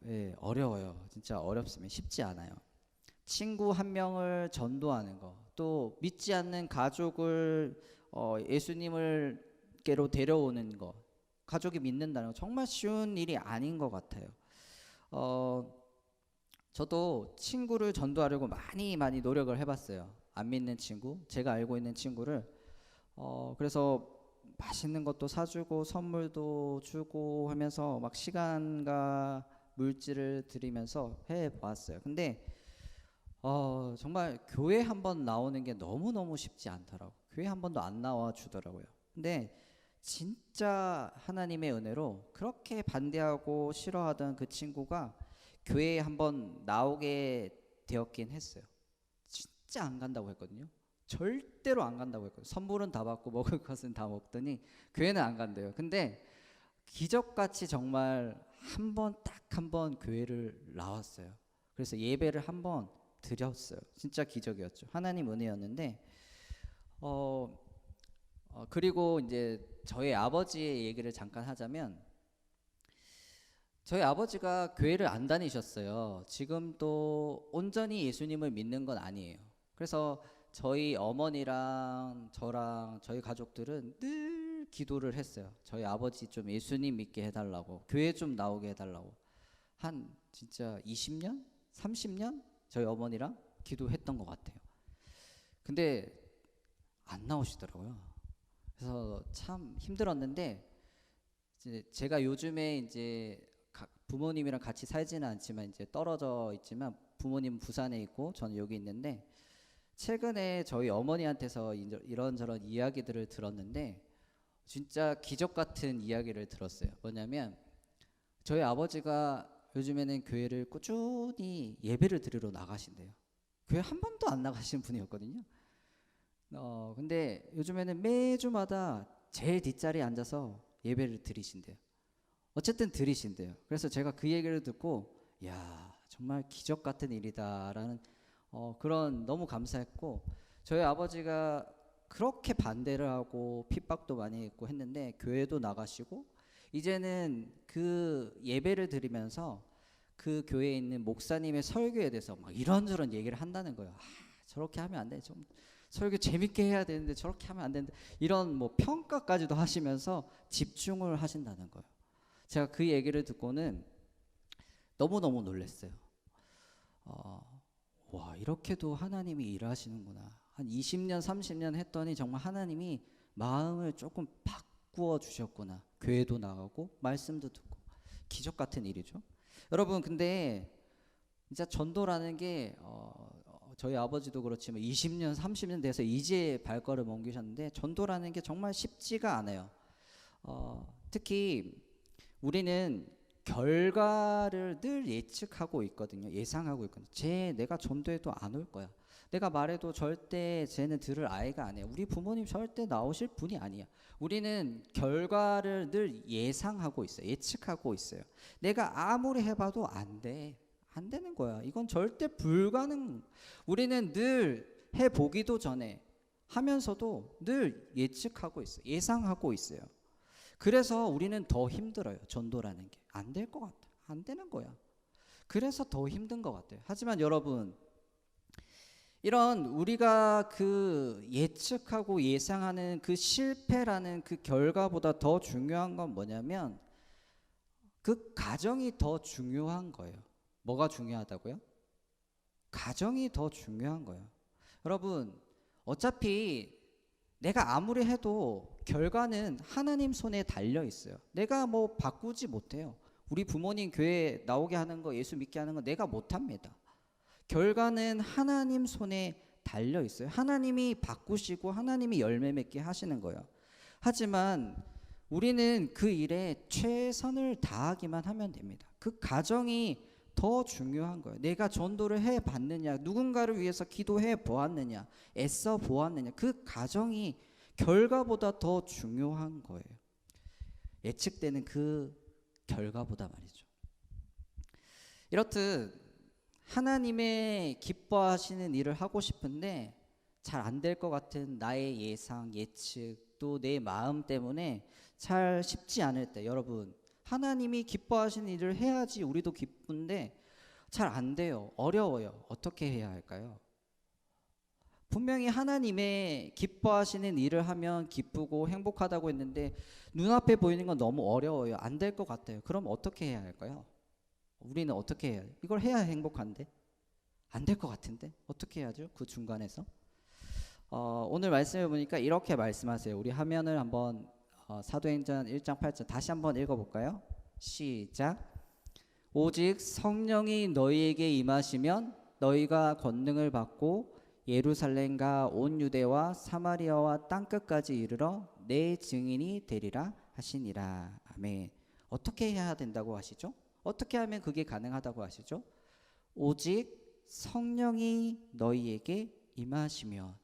예, 어려워요. 진짜 어렵습니다. 쉽지 않아요. 친구 한 명을 전도하는 거, 또 믿지 않는 가족을 예수님을께로 데려오는 거, 가족이 믿는다는 거 정말 쉬운 일이 아닌 것 같아요. 저도 친구를 전도하려고 많이 노력을 해봤어요. 안 믿는 친구, 제가 알고 있는 친구를 그래서 맛있는 것도 사주고 선물도 주고 하면서 막 시간과 물질을 들이면서 해보았어요. 근데 정말 교회 한번 나오는 게 너무너무 쉽지 않더라고요. 교회 한 번도 안 나와 주더라고요. 근데 진짜 하나님의 은혜로 그렇게 반대하고 싫어하던 그 친구가 교회에 한번 나오게 되었긴 했어요. 진짜 안 간다고 했거든요. 절대로 안 간다고 했거든요. 선물은 다 받고 먹을 것은 다 먹더니 교회는 안 간대요. 근데 기적같이 정말 딱 한 번 교회를 나왔어요. 그래서 예배를 한 번 드렸어요. 진짜 기적이었죠. 하나님 은혜였는데 그리고 이제 저희 아버지의 얘기를 잠깐 하자면 저희 아버지가 교회를 안 다니셨어요. 지금도 온전히 예수님을 믿는 건 아니에요. 그래서 저희 어머니랑 저랑 저희 가족들은 늘 기도를 했어요. 저희 아버지 좀 예수님 믿게 해달라고, 교회 좀 나오게 해달라고. 한 진짜 20년? 30년? 저희 어머니랑 기도했던 것 같아요. 근데 안 나오시더라고요. 그래서 참 힘들었는데 이제 제가 요즘에 이제 부모님이랑 같이 살지는 않지만 이제 떨어져 있지만 부모님은 부산에 있고 저는 여기 있는데 최근에 저희 어머니한테서 이런저런 이야기들을 들었는데 진짜 기적 같은 이야기를 들었어요. 뭐냐면 저희 아버지가 요즘에는 교회를 꾸준히 예배를 드리러 나가신대요. 교회 한 번도 안 나가신 분이었거든요. 근데 요즘에는 매주마다 제일 뒷자리에 앉아서 예배를 드리신대요. 어쨌든 드리신대요. 그래서 제가 그 얘기를 듣고 야 정말 기적 같은 일이다라는 그런 너무 감사했고, 저희 아버지가 그렇게 반대를 하고 핍박도 많이 했고 했는데 교회도 나가시고 이제는 그 예배를 드리면서 그 교회에 있는 목사님의 설교에 대해서 막 이런저런 얘기를 한다는 거예요. 저렇게 하면 안 돼. 좀 설교 재밌게 해야 되는데 저렇게 하면 안 되는데 이런 뭐 평가까지도 하시면서 집중을 하신다는 거예요. 제가 그 얘기를 듣고는 너무너무 놀랐어요. 와 이렇게도 하나님이 일하시는구나. 한 20년 30년 했더니 정말 하나님이 마음을 조금 바꾸어 주셨구나. 교회도 나가고 말씀도 듣고 기적 같은 일이죠. 여러분 근데 진짜 전도라는 게 저희 아버지도 그렇지만 20년 30년 돼서 이제 발걸음 옮기셨는데 전도라는 게 정말 쉽지가 않아요. 특히 우리는 결과를 늘 예측하고 있거든요. 예상하고 있거든요. 내가 전도해도 안 올 거야. 내가 말해도 절대 쟤는 들을 아이가 아니야. 우리 부모님 절대 나오실 분이 아니야. 우리는 결과를 늘 예상하고 있어요. 예측하고 있어요. 내가 아무리 해봐도 안 돼. 안 되는 거야. 이건 절대 불가능. 우리는 늘 해보기도 전에 하면서도 늘 예측하고 있어요. 예상하고 있어요. 그래서 우리는 더 힘들어요. 전도라는 게. 안 될 것 같아. 안 되는 거야. 그래서 더 힘든 것 같아요. 하지만 여러분, 이런 우리가 그 예측하고 예상하는 그 실패라는 그 결과보다 더 중요한 건 뭐냐면 그 과정이 더 중요한 거예요. 뭐가 중요하다고요? 과정이 더 중요한 거예요. 여러분, 어차피 내가 아무리 해도 결과는 하나님 손에 달려 있어요. 내가 뭐 바꾸지 못해요. 우리 부모님 교회 나오게 하는 거, 예수 믿게 하는 거 내가 못합니다. 결과는 하나님 손에 달려 있어요. 하나님이 바꾸시고 하나님이 열매 맺게 하시는 거예요. 하지만 우리는 그 일에 최선을 다하기만 하면 됩니다. 그 과정이 더 중요한 거예요. 내가 전도를 해 봤느냐, 누군가를 위해서 기도해 보았느냐, 애써 보았느냐, 그 과정이 결과보다 더 중요한 거예요. 예측되는 그 결과보다 말이죠. 이렇듯 하나님의 기뻐하시는 일을 하고 싶은데 잘 안 될 것 같은 나의 예상, 예측, 또 내 마음 때문에 잘 쉽지 않을 때, 여러분 하나님이 기뻐하시는 일을 해야지 우리도 기쁜데 잘 안 돼요. 어려워요. 어떻게 해야 할까요? 분명히 하나님의 기뻐하시는 일을 하면 기쁘고 행복하다고 했는데 눈앞에 보이는 건 너무 어려워요. 안 될 것 같아요. 그럼 어떻게 해야 할까요? 우리는 어떻게 해야 해요? 이걸 해야 행복한데 안 될 것 같은데 어떻게 해야죠? 그 중간에서 오늘 말씀을 보니까 이렇게 말씀하세요. 우리 화면을 한번 사도행전 1장 8절 다시 한번 읽어볼까요? 시작. 오직 성령이 너희에게 임하시면 너희가 권능을 받고 예루살렘과 온 유대와 사마리아와 땅끝까지 이르러 내 증인이 되리라 하시니라. 아멘. 어떻게 해야 된다고 하시죠? 어떻게 하면 그게 가능하다고 하시죠? 오직 성령이 너희에게 임하시면,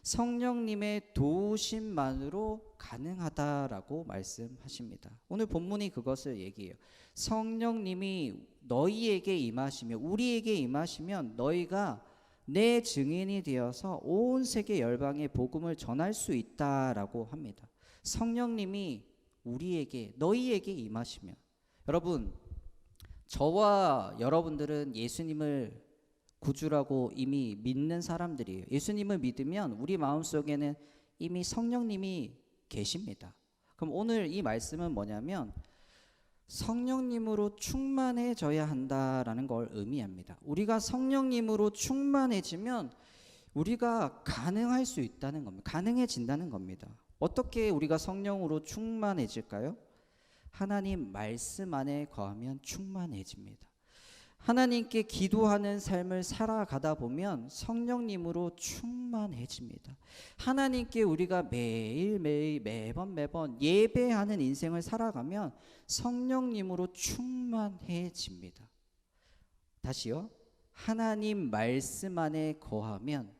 성령님의 도우심만으로 가능하다라고 말씀하십니다. 오늘 본문이 그것을 얘기해요. 성령님이 너희에게 임하시면, 우리에게 임하시면 너희가 내 증인이 되어서 온 세계 열방에 복음을 전할 수 있다라고 합니다. 성령님이 우리에게, 너희에게 임하시면, 여러분 저와 여러분들은 예수님을 구주라고 이미 믿는 사람들이에요. 예수님을 믿으면 우리 마음속에는 이미 성령님이 계십니다. 그럼 오늘 이 말씀은 뭐냐면 성령님으로 충만해져야 한다라는 걸 의미합니다. 우리가 성령님으로 충만해지면 우리가 가능할 수 있다는 겁니다. 가능해진다는 겁니다. 어떻게 우리가 성령으로 충만해질까요? 하나님 말씀 안에 거하면 충만해집니다. 하나님께 기도하는 삶을 살아가다 보면 성령님으로 충만해집니다. 하나님께 우리가 매일매일 매번 예배하는 인생을 살아가면 성령님으로 충만해집니다. 다시요. 하나님 말씀 안에 거하면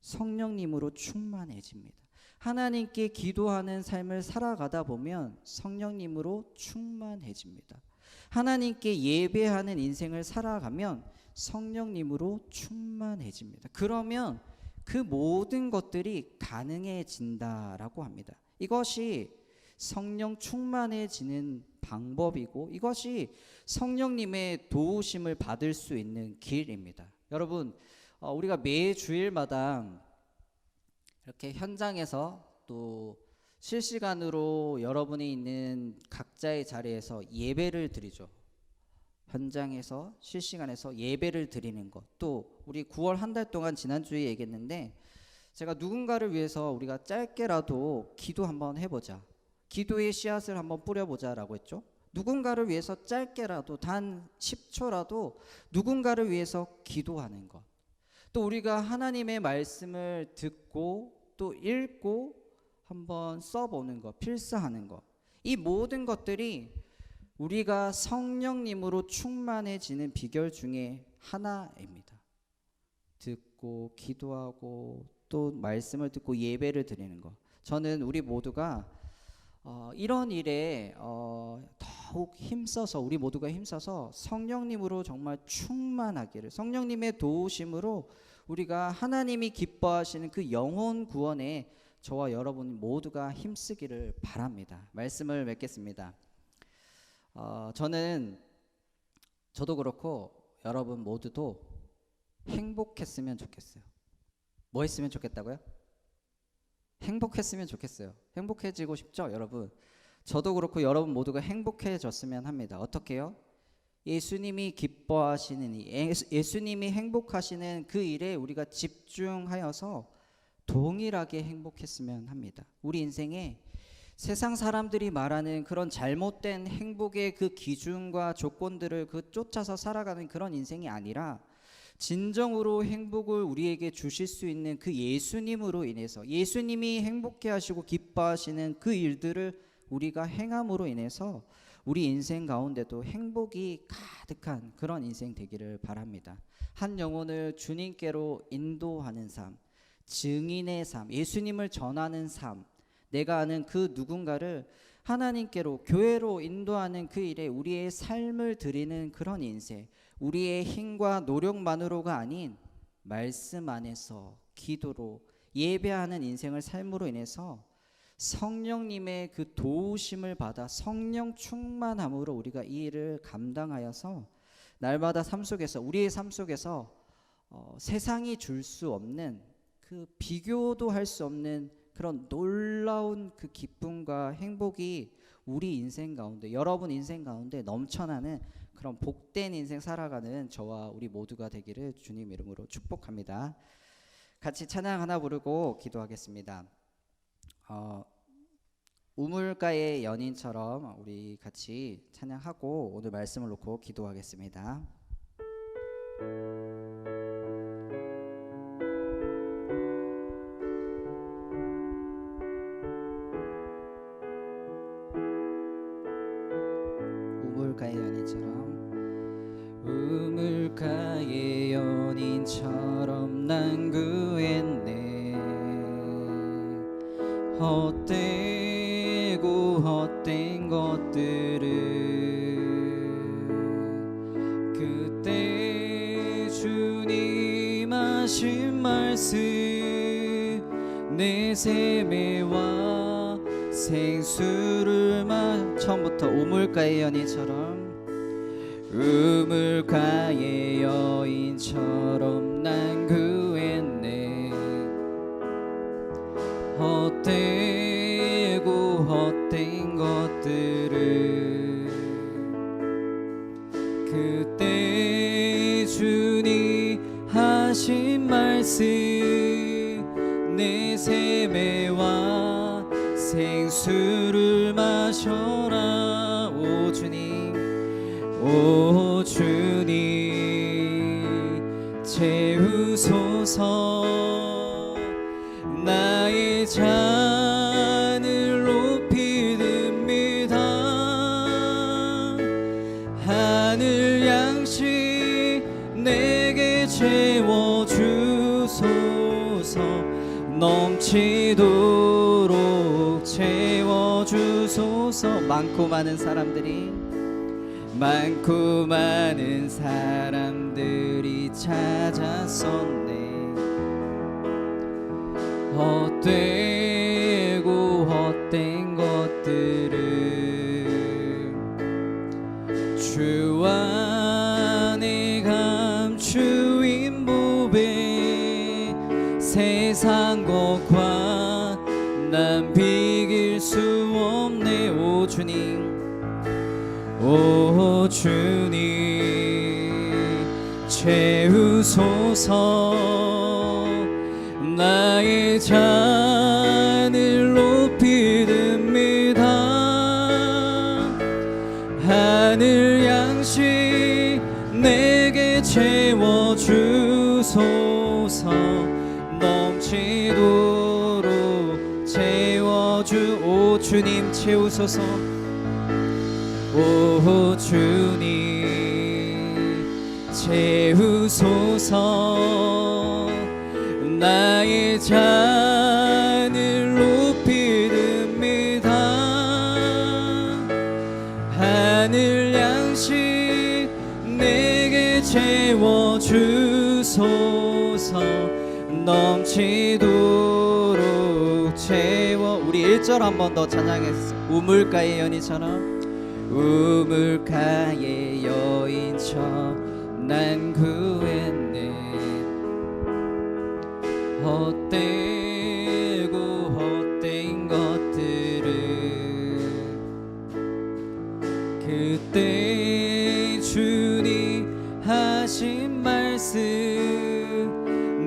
성령님으로 충만해집니다. 하나님께 기도하는 삶을 살아가다 보면 성령님으로 충만해집니다. 하나님께 예배하는 인생을 살아가면 성령님으로 충만해집니다. 그러면 그 모든 것들이 가능해진다라고 합니다. 이것이 성령 충만해지는 방법이고 이것이 성령님의 도우심을 받을 수 있는 길입니다. 여러분, 우리가 매 주일마다 이렇게 현장에서 또 실시간으로 여러분이 있는 각자의 자리에서 예배를 드리죠. 현장에서 실시간에서 예배를 드리는 것. 또 우리 9월 한 달 동안 지난주에 얘기했는데 제가 누군가를 위해서 우리가 짧게라도 기도 한번 해보자. 기도의 씨앗을 한번 뿌려보자라고 했죠. 누군가를 위해서 짧게라도 단 10초라도 누군가를 위해서 기도하는 것. 또 우리가 하나님의 말씀을 듣고 또 읽고 한번 써보는 것, 필사하는 것. 이 모든 것들이 우리가 성령님으로 충만해지는 비결 중에 하나입니다. 듣고 기도하고 또 말씀을 듣고 예배를 드리는 것. 저는 우리 모두가 이런 일에 더욱 힘써서 우리 모두가 힘써서 성령님으로 정말 충만하기를, 성령님의 도우심으로 우리가 하나님이 기뻐하시는 그 영혼 구원에 저와 여러분 모두가 힘쓰기를 바랍니다. 말씀을 맺겠습니다. 저도 그렇고 여러분 모두도 행복했으면 좋겠어요. 뭐 했으면 좋겠다고요? 행복했으면 좋겠어요. 행복해지고 싶죠, 여러분? 저도 그렇고 여러분 모두가 행복해졌으면 합니다. 어떻게요? 예수님이 기뻐하시는 예수님이 행복하시는 그 일에 우리가 집중하여서 동일하게 행복했으면 합니다. 우리 인생에 세상 사람들이 말하는 그런 잘못된 행복의 그 기준과 조건들을 쫓아서 살아가는 그런 인생이 아니라 진정으로 행복을 우리에게 주실 수 있는 그 예수님으로 인해서, 예수님이 행복해 하시고 기뻐하시는 그 일들을 우리가 행함으로 인해서 우리 인생 가운데도 행복이 가득한 그런 인생 되기를 바랍니다. 한 영혼을 주님께로 인도하는 삶, 증인의 삶, 예수님을 전하는 삶, 내가 아는 그 누군가를 하나님께로, 교회로 인도하는 그 일에 우리의 삶을 드리는 그런 인생, 우리의 힘과 노력만으로가 아닌 말씀 안에서 기도로 예배하는 인생을 삶으로 인해서 성령님의 그 도우심을 받아 성령 충만함으로 우리가 이 일을 감당하여서 날마다 삶 속에서, 우리의 삶 속에서 세상이 줄 수 없는 그 비교도 할 수 없는 그런 놀라운 그 기쁨과 행복이 우리 인생 가운데, 여러분 인생 가운데 넘쳐나는 그런 복된 인생 살아가는 저와 우리 모두가 되기를 주님 이름으로 축복합니다. 같이 찬양 하나 부르고 기도하겠습니다. 우물가의 연인처럼 우리 같이 찬양하고 오늘 말씀을 놓고 기도하겠습니다. 우물가의 연인처럼, 우물가의 연인처럼 난 구했네. 헛되고 헛된 것들을 그때 주님 하신 말씀 내 샘에와 생수를 처음부터 우물가의 연인처럼, 우물가의 여인처럼 난 구했네. 헛되고 헛된 것들을 그때 주님 하신 말씀 내 샘에와 생수를 마셔라. 오 주님, 오 주님 채우소서. 나의 잔을 높이 듭니다. 하늘 양식 내게 채워주소서. 넘치도록 채워주소서. 많고 많은 사람들이 찾았었네. 헛되고 헛된 것들을 주 안에 감추인 보배. 세상 것과 난 비길 수 없네. 오 주님 오 주님 채우소서. 나의 잔을 높이 듭니다. 하늘 양식 내게 채워주소서. 넘치도록 오 주님 채우소서. 오 주님 채우소서. 나의 잔을 높이 듭니다. 하늘 양식 내게 채워주소서. 넘치도록 채워. 우리 1절 한 번 더 찬양했어. 우물가의 연희처럼 우물가의 여인처럼 난 구했네. 헛되고 헛된 것들을 그때 주님 하신 말씀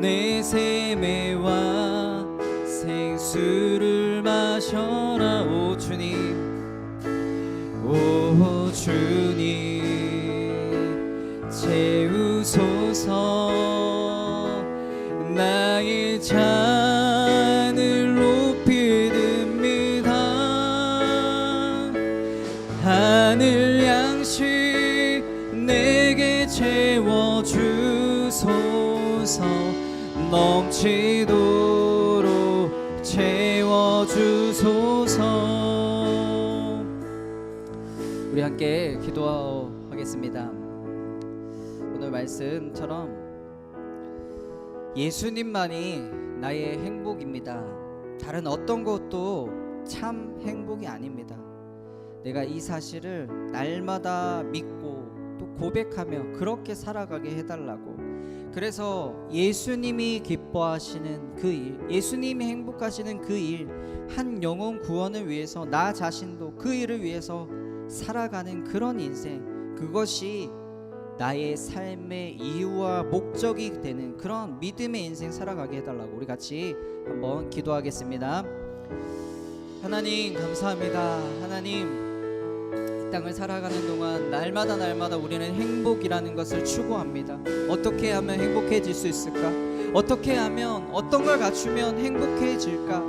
내 세매와 생수를 마셔라. 오 주님 오 주님 채우소서. 나의 잔을 높이 듭니다. 하늘 양식 내게 채워주소서. 넘치도록 채워주소서. 우리 함께 기도하겠습니다. 오늘 말씀처럼 예수님만이 나의 행복입니다. 다른 어떤 것도 참 행복이 아닙니다. 내가 이 사실을 날마다 믿고 또 고백하며 그렇게 살아가게 해달라고. 그래서 예수님이 기뻐하시는 그 일, 예수님이 행복하시는 그 일, 한 영혼 구원을 위해서 나 자신도 그 일을 위해서 살아가는 그런 인생, 그것이 나의 삶의 이유와 목적이 되는 그런 믿음의 인생 살아가게 해달라고 우리 같이 한번 기도하겠습니다. 하나님 감사합니다. 하나님 이 땅을 살아가는 동안 날마다 우리는 행복이라는 것을 추구합니다. 어떻게 하면 행복해질 수 있을까? 어떻게 하면 어떤 걸 갖추면 행복해질까?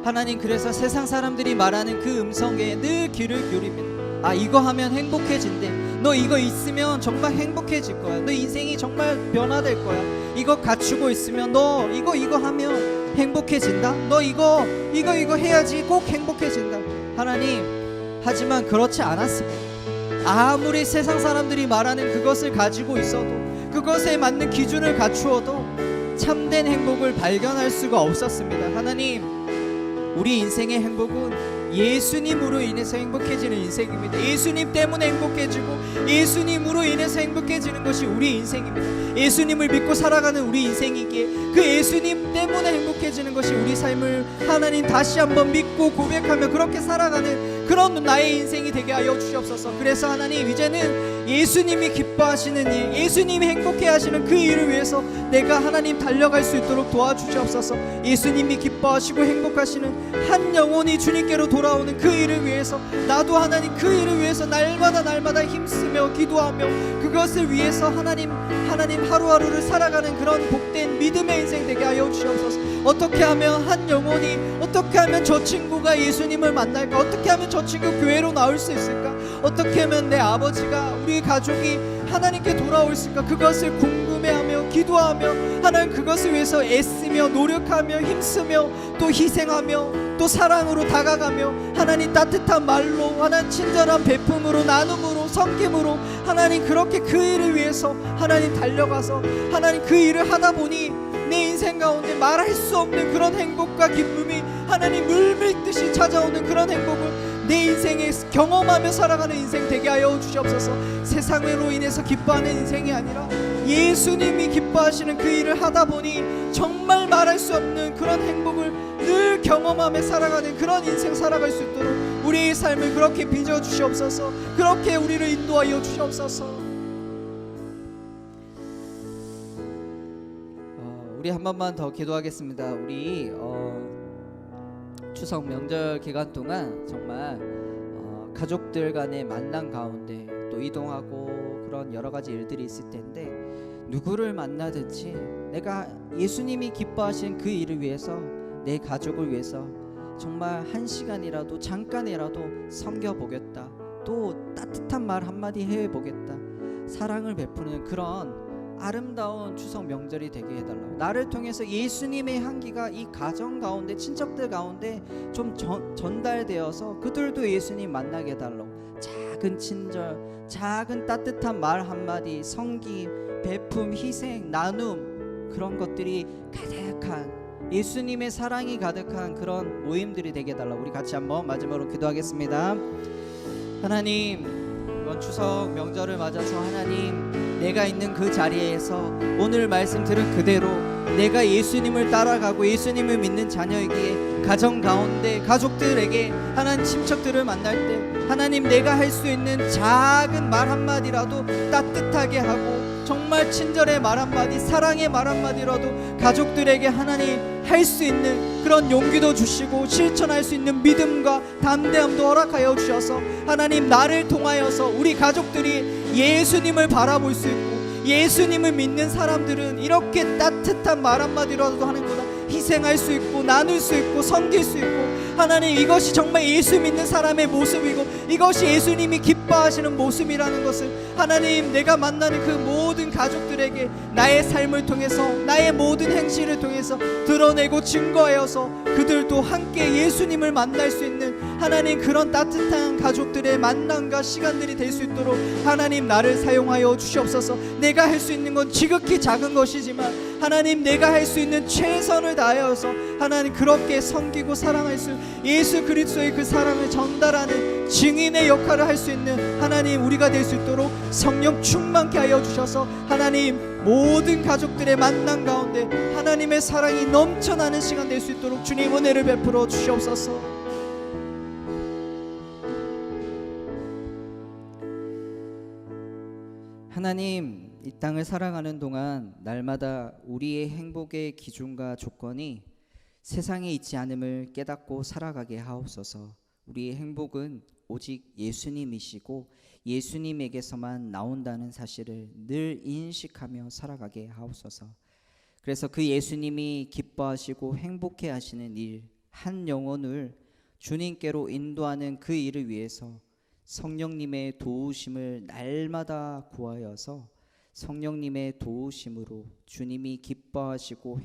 하나님 그래서 세상 사람들이 말하는 그 음성에 늘 귀를 기울입니다. 아 이거 하면 행복해진대. 너 이거 있으면 정말 행복해질 거야. 너 인생이 정말 변화될 거야. 이거 갖추고 있으면 너 이거 하면 행복해진다. 너 이거 해야지 꼭 행복해진다. 하나님 하지만 그렇지 않았습니다. 아무리 세상 사람들이 말하는 그것을 가지고 있어도 그것에 맞는 기준을 갖추어도 참된 행복을 발견할 수가 없었습니다. 하나님 우리 인생의 행복은 예수님으로 인해서 행복해지는 인생입니다. 예수님 때문에 행복해지고 예수님으로 인해서 행복해지는 것이 우리 인생입니다. 예수님을 믿고 살아가는 우리 인생이기에 그 예수님 때문에 행복해지는 것이 우리 삶을 하나님 다시 한번 믿고 고백하며 그렇게 살아가는 그런 나의 인생이 되게 하여 주시옵소서. 그래서 하나님 이제는 예수님이 기뻐하시는 일, 예수님이 행복해하시는 그 일을 위해서 내가 하나님 달려갈 수 있도록 도와주시옵소서. 예수님이 기뻐하시고 행복하시는 한 영혼이 주님께로 돌아오는 그 일을 위해서 나도 하나님 그 일을 위해서 날마다 힘쓰며 기도하며 그것을 위해서 하나님 하루하루를 살아가는 그런 복된 믿음의 인생 되게 하여 주시옵소서. 어떻게 하면 한 영혼이, 어떻게 하면 저 친구가 예수님을 만날까, 어떻게 하면 저 친구 교회로 나올 수 있을까, 어떻게 하면 내 아버지가, 우리 가족이 하나님께 돌아올 수 있을까, 그것을 궁금해하며 기도하며 하나님 그것을 위해서 애쓰며 노력하며 힘쓰며 또 희생하며 또 사랑으로 다가가며 하나님 따뜻한 말로, 하나님 친절한 베품으로, 나눔으로, 섬김으로 하나님 그렇게 그 일을 위해서 하나님 달려가서 하나님 그 일을 하다 보니 내 인생 가운데 말할 수 없는 그런 행복과 기쁨이 하나님 물밀듯이 찾아오는 그런 행복을 내 인생에 경험하며 살아가는 인생 되게 하여 주시옵소서. 세상으로 인해서 기뻐하는 인생이 아니라 예수님이 기뻐하시는 그 일을 하다 보니 정말 말할 수 없는 그런 행복을 늘 경험하며 살아가는 그런 인생 살아갈 수 있도록 우리의 삶을 그렇게 빚어 주시옵소서. 그렇게 우리를 인도하여 주시옵소서. 우리 한 번만 더 기도하겠습니다. 우리 추석 명절 기간 동안 정말 가족들 간의 만남 가운데 또 이동하고 그런 여러 가지 일들이 있을 텐데 누구를 만나든지 내가 예수님이 기뻐하신 그 일을 위해서 내 가족을 위해서 정말 한 시간이라도 잠깐이라도 섬겨보겠다, 또 따뜻한 말 한마디 해보겠다, 사랑을 베푸는 그런 아름다운 추석 명절이 되게 해달라고, 나를 통해서 예수님의 향기가 이 가정 가운데, 친척들 가운데 좀 전달되어서 그들도 예수님 만나게 해달라고, 작은 친절, 작은 따뜻한 말 한마디, 섬김, 베품, 희생, 나눔, 그런 것들이 가득한 예수님의 사랑이 가득한 그런 모임들이 되게 해달라고 우리 같이 한번 마지막으로 기도하겠습니다. 하나님, 이번 추석 명절을 맞아서 하나님, 내가 있는 그 자리에서 오늘 말씀 들은 그대로 내가 예수님을 따라가고 예수님을 믿는 자녀에게, 가정 가운데 가족들에게, 하나님 친척들을 만날 때 하나님 내가 할 수 있는 작은 말 한마디라도 따뜻하게 하고 정말 친절의 말 한마디, 사랑의 말 한마디라도 가족들에게 하나님 할 수 있는 그런 용기도 주시고 실천할 수 있는 믿음과 담대함도 허락하여 주셔서 하나님 나를 통하여서 우리 가족들이 예수님을 바라볼 수 있고, 예수님을 믿는 사람들은 이렇게 따뜻한 말 한마디라도 하는 거다 희생할 수 있고 나눌 수 있고 섬길 수 있고, 하나님 이것이 정말 예수 믿는 사람의 모습이고 이것이 예수님이 기뻐하시는 모습이라는 것을 하나님 내가 만나는 그 모든 가족들에게 나의 삶을 통해서, 나의 모든 행실을 통해서 드러내고 증거하여서 그들도 함께 예수님을 만날 수 있는 하나님 그런 따뜻한 가족들의 만남과 시간들이 될 수 있도록 하나님 나를 사용하여 주시옵소서. 내가 할 수 있는 건 지극히 작은 것이지만 하나님 내가 할 수 있는 최선을 다하여서 하나님 그렇게 섬기고 사랑할 수, 예수 그리스도의 그 사랑을 전달하는 증인의 역할을 할 수 있는 하나님 우리가 될 수 있도록 성령 충만케 하여 주셔서 하나님 모든 가족들의 만남 가운데 하나님의 사랑이 넘쳐나는 시간 될 수 있도록 주님 은혜를 베풀어 주시옵소서. 하나님, 이 땅을 살아가는 동안 날마다 우리의 행복의 기준과 조건이 세상에 있지 않음을 깨닫고 살아가게 하옵소서. 우리의 행복은 오직 예수님이시고 예수님에게서만 나온다는 사실을 늘 인식하며 살아가게 하옵소서. 그래서 그 예수님이 기뻐하시고 행복해 하시는 일, 한 영혼을 주님께로 인도하는 그 일을 위해서 성령님의 도우심을 날마다 구하여서 성령님의 도우심으로 주님이 기뻐하시고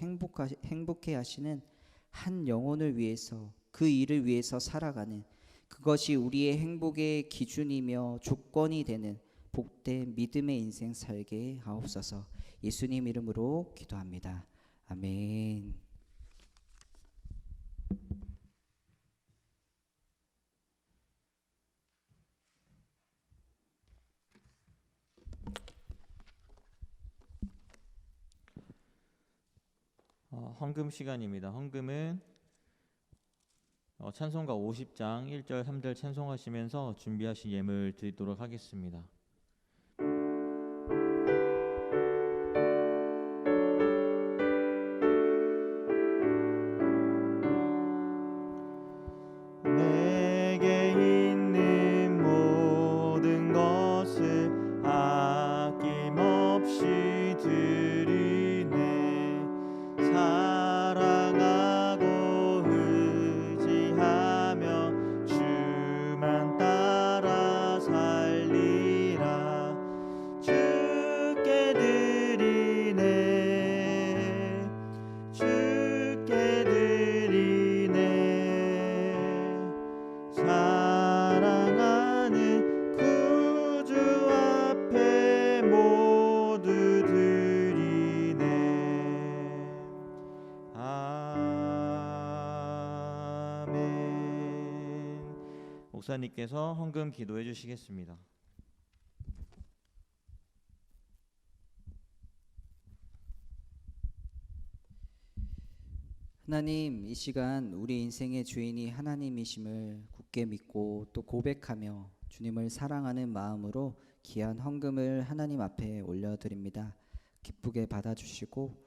행복해 하시는 한 영혼을 위해서, 그 일을 위해서 살아가는, 그것이 우리의 행복의 기준이며 조건이 되는 복된 믿음의 인생 살게 하옵소서. 예수님 이름으로 기도합니다. 아멘. 헌금 시간입니다. 헌금은 찬송가 50장 1절 3절 찬송하시면서 준비하신 예물 드리도록 하겠습니다. 목사님께서 헌금 기도해 주시겠습니다. 하나님, 이 시간 우리 인생의 주인이 하나님이심을 굳게 믿고 또 고백하며 주님을 사랑하는 마음으로 귀한 헌금을 하나님 앞에 올려드립니다. 기쁘게 받아주시고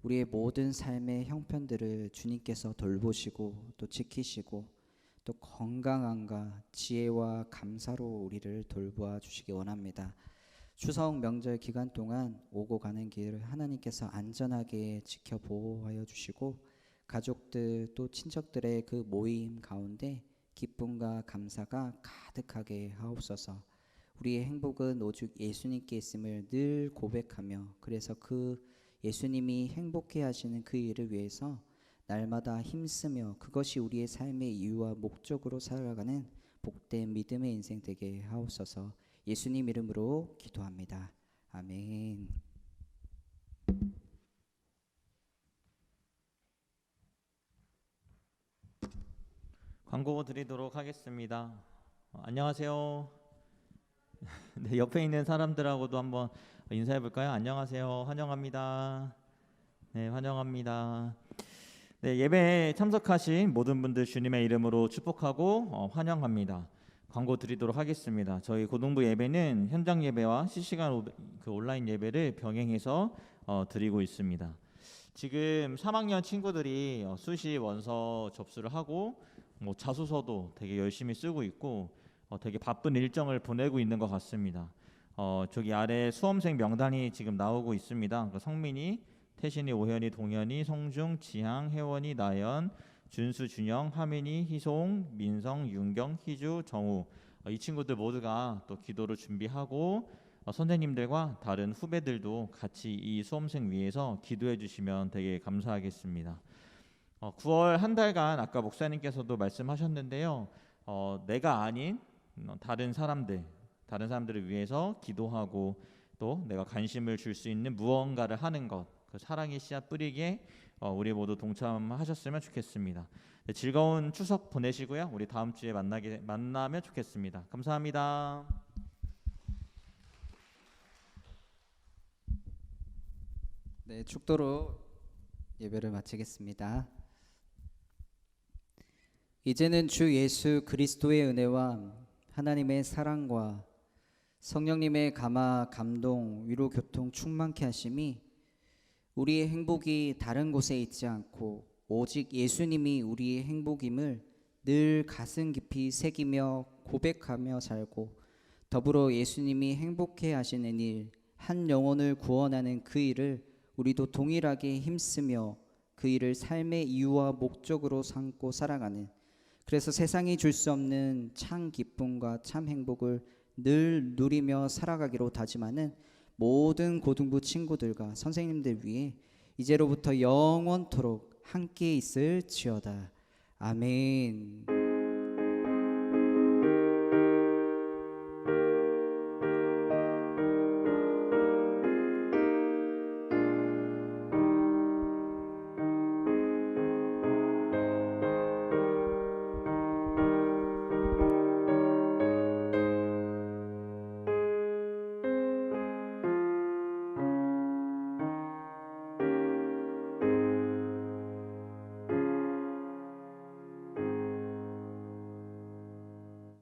우리의 모든 삶의 형편들을 주님께서 돌보시고 또 지키시고 또 건강함과 지혜와 감사로 우리를 돌보아 주시기 원합니다. 추석 명절 기간 동안 오고 가는 길을 하나님께서 안전하게 지켜 보호하여 주시고 가족들 또 친척들의 그 모임 가운데 기쁨과 감사가 가득하게 하옵소서. 우리의 행복은 오직 예수님께 있음을 늘 고백하며 그래서 그 예수님이 행복해 하시는 그 일을 위해서 날마다 힘쓰며 그것이 우리의 삶의 이유와 목적으로 살아가는 복된 믿음의 인생 되게 하옵소서. 예수님 이름으로 기도합니다. 아멘. 광고 드리도록 하겠습니다. 안녕하세요. 네, 옆에 있는 사람들하고도 한번 인사해 볼까요? 안녕하세요. 환영합니다. 네, 환영합니다. 네, 예배에 참석하신 모든 분들 주님의 이름으로 축복하고 환영합니다. 광고 드리도록 하겠습니다. 저희 고등부 예배는 현장 예배와 실시간 그 온라인 예배를 병행해서 드리고 있습니다. 지금 3학년 친구들이 수시 원서 접수를 하고 자소서도 되게 열심히 쓰고 있고 되게 바쁜 일정을 보내고 있는 것 같습니다. 저기 아래 수험생 명단이 지금 나오고 있습니다. 성민이, 태신이, 오현이, 동현이, 성중, 지향, 혜원이, 나연, 준수, 준영, 하민이, 희송, 민성, 윤경, 희주, 정우 이 친구들 모두가 또 기도를 준비하고 선생님들과 다른 후배들도 같이 이 수험생 위해서 기도해 주시면 되게 감사하겠습니다. 9월 한 달간 아까 목사님께서도 말씀하셨는데요. 내가 아닌 다른 사람들을 위해서 기도하고 또 내가 관심을 줄 수 있는 무언가를 하는 것, 그 사랑의 씨앗 뿌리기에 우리 모두 동참하셨으면 좋겠습니다. 네, 즐거운 추석 보내시고요. 우리 다음 주에 만나면 좋겠습니다. 감사합니다. 네, 축도로 예배를 마치겠습니다. 이제는 주 예수 그리스도의 은혜와 하나님의 사랑과 성령님의 감화, 감동, 위로, 교통 충만케 하심이 우리의 행복이 다른 곳에 있지 않고 오직 예수님이 우리의 행복임을 늘 가슴 깊이 새기며 고백하며 살고 더불어 예수님이 행복해 하시는 일, 한 영혼을 구원하는 그 일을 우리도 동일하게 힘쓰며 그 일을 삶의 이유와 목적으로 삼고 살아가는, 그래서 세상이 줄 수 없는 참 기쁨과 참 행복을 늘 누리며 살아가기로 다짐하는 모든 고등부 친구들과 선생님들 위해 이제로부터 영원토록 함께 있을지어다. 아멘.